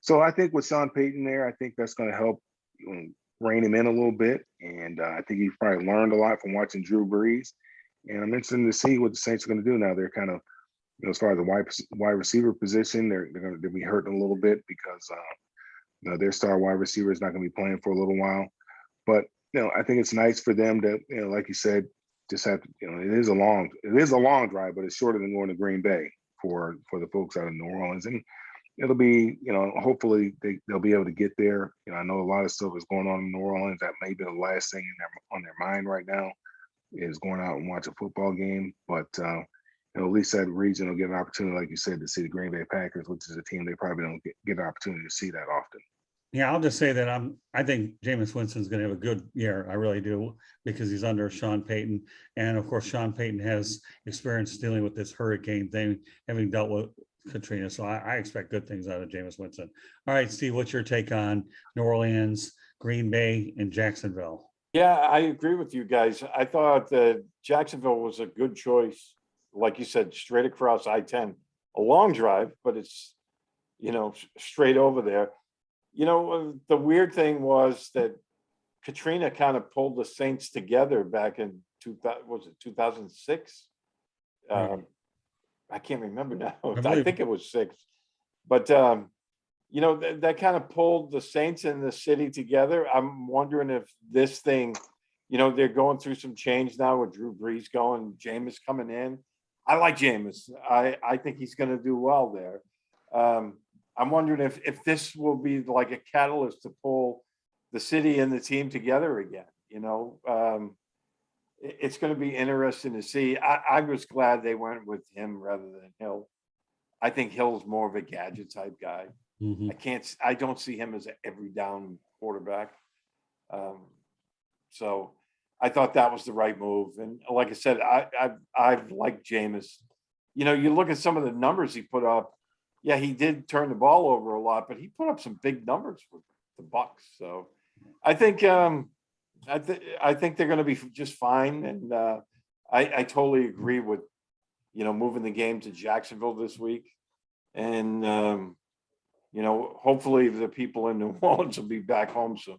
So I think with Sean Payton there, I think that's going to help rein him in a little bit. And I think he's probably learned a lot from watching Drew Brees. And I'm interested to see what the Saints are going to do now. They're kind of, as far as the wide receiver position, they're going to be hurting a little bit because their star wide receiver is not going to be playing for a little while. But I think it's nice for them to, like you said, just have to, it is a long drive, but it's shorter than going to Green Bay for the folks out of New Orleans. And it'll be, hopefully they'll be able to get there. I know a lot of stuff is going on in New Orleans. That may be the last thing on their mind right now is going out and watch a football game. But at least that region will get an opportunity, like you said, to see the Green Bay Packers, which is a team they probably don't get an opportunity to see that often. Yeah, I'll just say that I think Jameis Winston's going to have a good year. I really do, because he's under Sean Payton. And of course, Sean Payton has experience dealing with this hurricane thing, having dealt with Katrina. So I expect good things out of Jameis Winston. All right, Steve, what's your take on New Orleans, Green Bay, and Jacksonville? Yeah, I agree with you guys. I thought that Jacksonville was a good choice. Like you said, straight across I-10, a long drive, but it's, straight over there. The weird thing was that Katrina kind of pulled the Saints together back in 2006? I can't remember now. I think it was 6. But, that kind of pulled the Saints and the city together. I'm wondering if this thing, they're going through some change now with Drew Brees going, Jameis coming in. I like Jameis. I think he's going to do well there. I'm wondering if this will be like a catalyst to pull the city and the team together again. It's going to be interesting to see. I was glad they went with him rather than Hill. I think Hill's more of a gadget type guy. Mm-hmm. I don't see him as an every down quarterback. So I thought that was the right move. And like I said, I've liked Jameis. You look at some of the numbers he put up. Yeah, he did turn the ball over a lot, but he put up some big numbers with the Bucs. So I think I think they're going to be just fine. And I totally agree with moving the game to Jacksonville this week. And hopefully the people in New Orleans will be back home soon.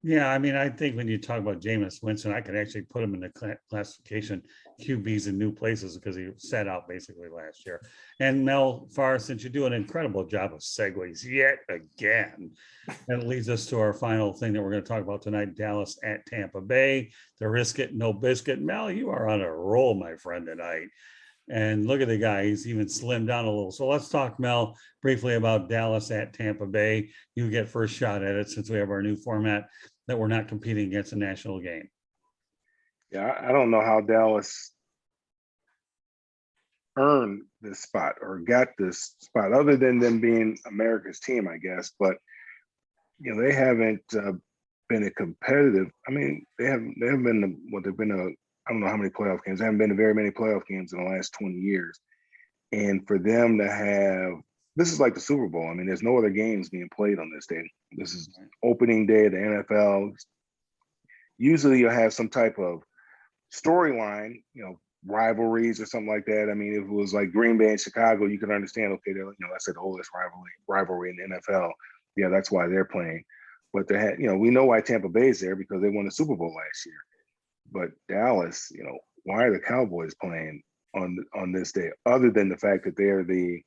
Yeah, I think when you talk about Jameis Winston, I could actually put him in the classification QBs in new places because he sat out basically last year. And Mel Farr, since you do an incredible job of segues yet again, that leads us to our final thing that we're going to talk about tonight: Dallas at Tampa Bay. The risk it, no biscuit. Mel, you are on a roll, my friend, tonight. And look at the guy, he's even slimmed down a little. So let's talk, Mel, briefly about Dallas at Tampa Bay. You get first shot at it since we have our new format that we're not competing against a national game. Yeah, I don't know how Dallas earned this spot or got this spot other than them being America's team, I guess. But, they haven't been a competitive. They haven't been they've been I don't know how many playoff games. There haven't been very many playoff games in the last 20 years. And for them to have, this is like the Super Bowl. There's no other games being played on this day. This is opening day of the NFL. Usually you'll have some type of storyline, rivalries or something like that. If it was like Green Bay and Chicago, you could understand, okay, that's the oldest rivalry in the NFL. Yeah, that's why they're playing. But they had, we know why Tampa Bay is there because they won the Super Bowl last year. But Dallas, why are the Cowboys playing on this day? Other than the fact that they're the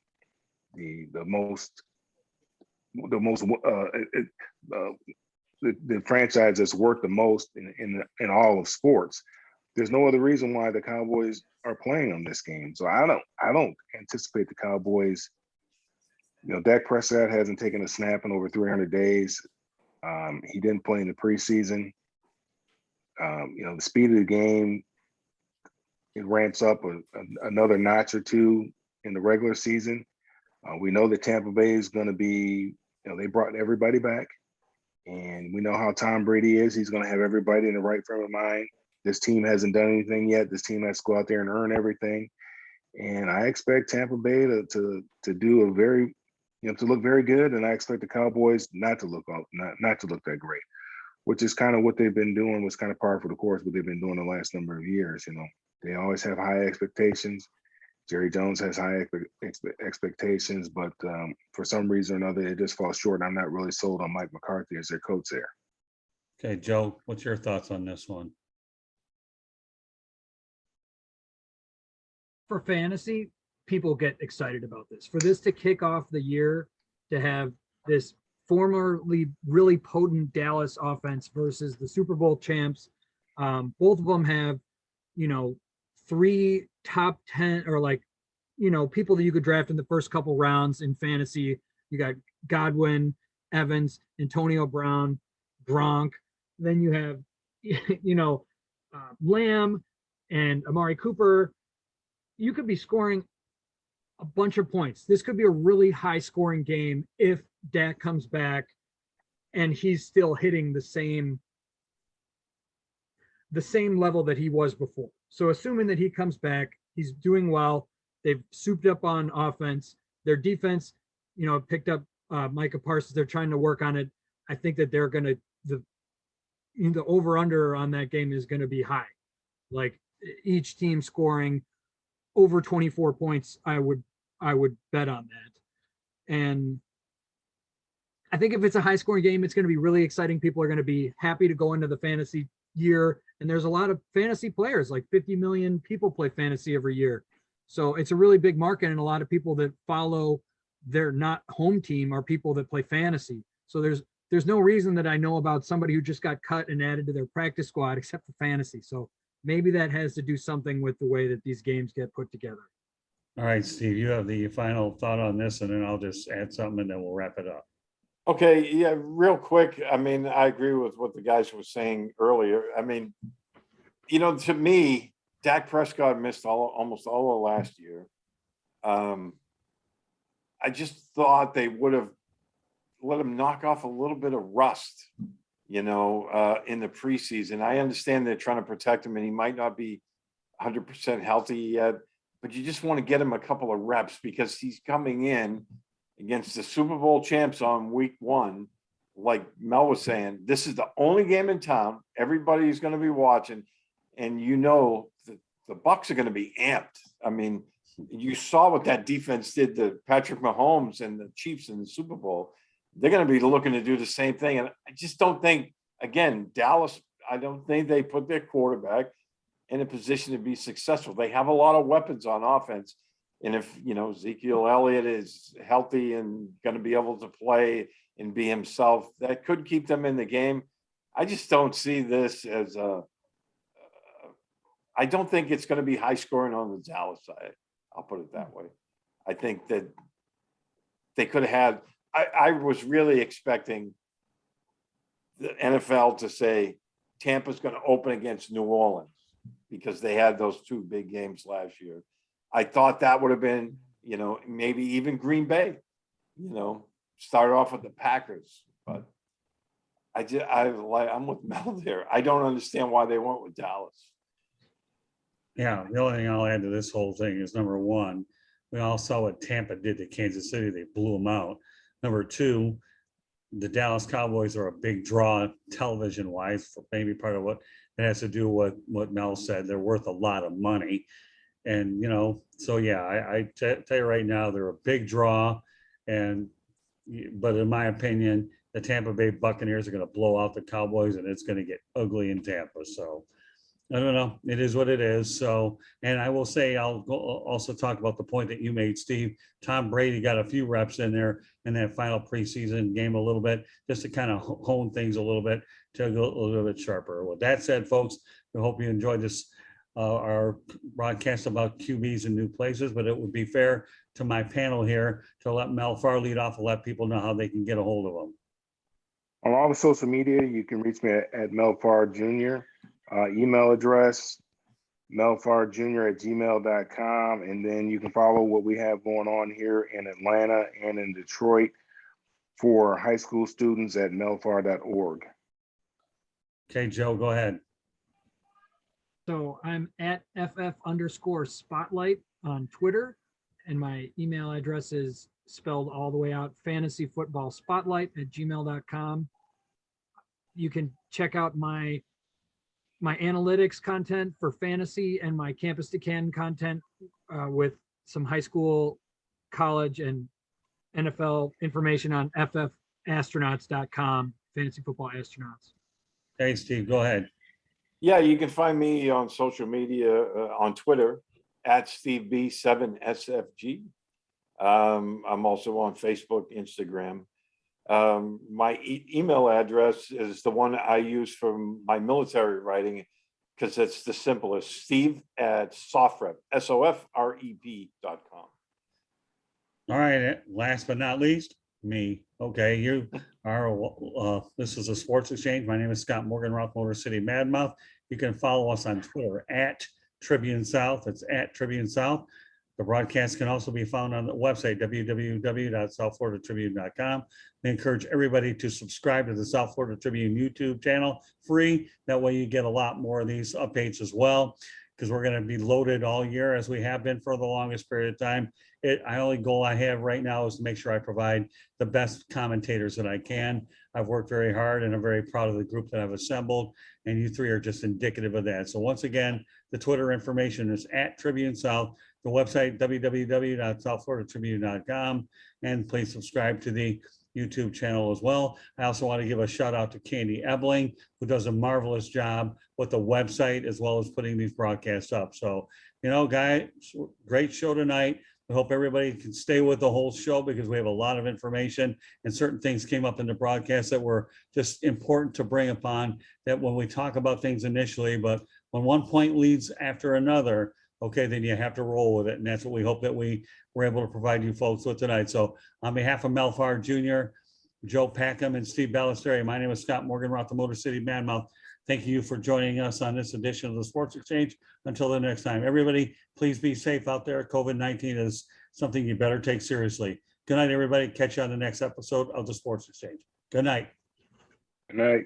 franchise that's worked the most in all of sports. There's no other reason why the Cowboys are playing on this game. So I don't anticipate the Cowboys. Dak Prescott hasn't taken a snap in over 300 days. He didn't play in the preseason. The speed of the game, it ramps up another notch or two in the regular season. We know that Tampa Bay is going to be, they brought everybody back. And we know how Tom Brady is. He's going to have everybody in the right frame of mind. This team hasn't done anything yet. This team has to go out there and earn everything. And I expect Tampa Bay to do to look very good. And I expect the Cowboys not to look that great, which is kind of what they've been doing, was kind of par for the course, what they've been doing the last number of years. They always have high expectations. Jerry Jones has high expectations, but for some reason or another, it just falls short. I'm not really sold on Mike McCarthy as their coach there. Okay, Joe, what's your thoughts on this one? For fantasy, people get excited about this. For this to kick off the year, to have this formerly really potent Dallas offense versus the Super Bowl champs. Both of them have, 3 top 10 or people that you could draft in the first couple rounds in fantasy. You got Godwin, Evans, Antonio Brown, Gronk. Then you have, Lamb and Amari Cooper. You could be scoring a bunch of points. This could be a really high scoring game if Dak comes back and he's still hitting the same level that he was before. So assuming that he comes back, he's doing well. They've souped up on offense. Their defense, picked up Micah Parsons. They're trying to work on it. I think that they're going to, the over under on that game is going to be high. Like each team scoring over 24 points, I would bet on that. And I think if it's a high scoring game, it's going to be really exciting. People are going to be happy to go into the fantasy year. And there's a lot of fantasy players, like 50 million people play fantasy every year. So it's a really big market. And a lot of people that follow their not home team are people that play fantasy. So there's no reason that I know about somebody who just got cut and added to their practice squad except for fantasy. So maybe that has to do something with the way that these games get put together. All right, Steve, you have the final thought on this, and then I'll just add something and then we'll wrap it up. Okay, yeah, real quick. I mean, I agree with what the guys were saying earlier. I mean, to me, Dak Prescott missed almost all of last year. I just thought they would have let him knock off a little bit of rust, in the preseason. I understand they're trying to protect him and he might not be 100% healthy yet, but you just want to get him a couple of reps because he's coming in against the Super Bowl champs on week 1. Like Mel was saying, this is the only game in town. Everybody's going to be watching, and the Bucs are going to be amped. I mean, you saw what that defense did to Patrick Mahomes and the Chiefs in the Super Bowl. They're going to be looking to do the same thing. And I just don't think, again, Dallas, I don't think they put their quarterback in a position to be successful. They have a lot of weapons on offense. And if, Ezekiel Elliott is healthy and going to be able to play and be himself, that could keep them in the game. I just don't see this as I don't think it's going to be high scoring on the Dallas side. I'll put it that way. I think that they could have had, I was really expecting the NFL to say Tampa's going to open against New Orleans because they had those 2 big games last year. I thought that would have been, maybe even Green Bay, started off with the Packers, but I'm with Mel there. I don't understand why they went with Dallas. Yeah, the only thing I'll add to this whole thing is, number 1, we all saw what Tampa did to Kansas City. They blew them out. Number 2, the Dallas Cowboys are a big draw television-wise, for maybe part of what it has to do with what Mel said. They're worth a lot of money. And, so yeah, I tell you right now, they're a big draw. But in my opinion, the Tampa Bay Buccaneers are going to blow out the Cowboys, and it's going to get ugly in Tampa. So I don't know. It is what it is. So, and I will say, I'll also talk about the point that you made, Steve. Tom Brady got a few reps in there in that final preseason game a little bit, just to kind of hone things a little bit, to go a little bit sharper. With that said, folks, we hope you enjoyed this, our broadcast about QBs in new places, but it would be fair to my panel here to let Mel Farr lead off and let people know how they can get a hold of them. On all the social media, you can reach me at Mel Farr Jr. Email address, melfarjr@gmail.com. And then you can follow what we have going on here in Atlanta and in Detroit for high school students at melfar.org. Okay, Joe, go ahead. So I'm at FF_spotlight on Twitter, and my email address is spelled all the way out, fantasyfootballspotlight@gmail.com. You can check out my analytics content for fantasy and my Campus to Canton content with some high school, college, and NFL information on ffastronauts.com, fantasy football astronauts. Hey, Steve, go ahead. Yeah, you can find me on social media, on Twitter at SteveB7SFG. I'm also on Facebook, Instagram. My email address is the one I use for my military writing because it's the simplest, Steve@sofrep, SOFREP.com. All right, last but not least, me. Okay, you are, this is a Sports Exchange. My name is Scott Morgan, Roth Motor City Madmouth. You can follow us on Twitter at Tribune South. It's at Tribune South. The broadcast can also be found on the website, www.southfloridatribune.com. We encourage everybody to subscribe to the South Florida Tribune YouTube channel, free. That way you get a lot more of these updates as well, because we're going to be loaded all year as we have been for the longest period of time. The only goal I have right now is to make sure I provide the best commentators that I can. I've worked very hard and I'm very proud of the group that I've assembled, and you three are just indicative of that. So once again, the Twitter information is at Tribune South, the website, www.southfloridatribune.com, and please subscribe to the YouTube channel as well. I also want to give a shout out to Candy Ebling, who does a marvelous job with the website as well as putting these broadcasts up. So, guys, great show tonight. I hope everybody can stay with the whole show because we have a lot of information and certain things came up in the broadcast that were just important to bring upon, that when we talk about things initially, but when one point leads after another, okay, then you have to roll with it. And that's what we hope that we were able to provide you folks with tonight. So on behalf of Mel Farr Jr., Joe Packhem, and Steve Balestrieri, my name is Scott Morgan, Roth the Motor City Madmouth. Thank you for joining us on this edition of the Sports Exchange. Until the next time, everybody, please be safe out there. COVID-19 is something you better take seriously. Good night, everybody. Catch you on the next episode of the Sports Exchange. Good night. Good night.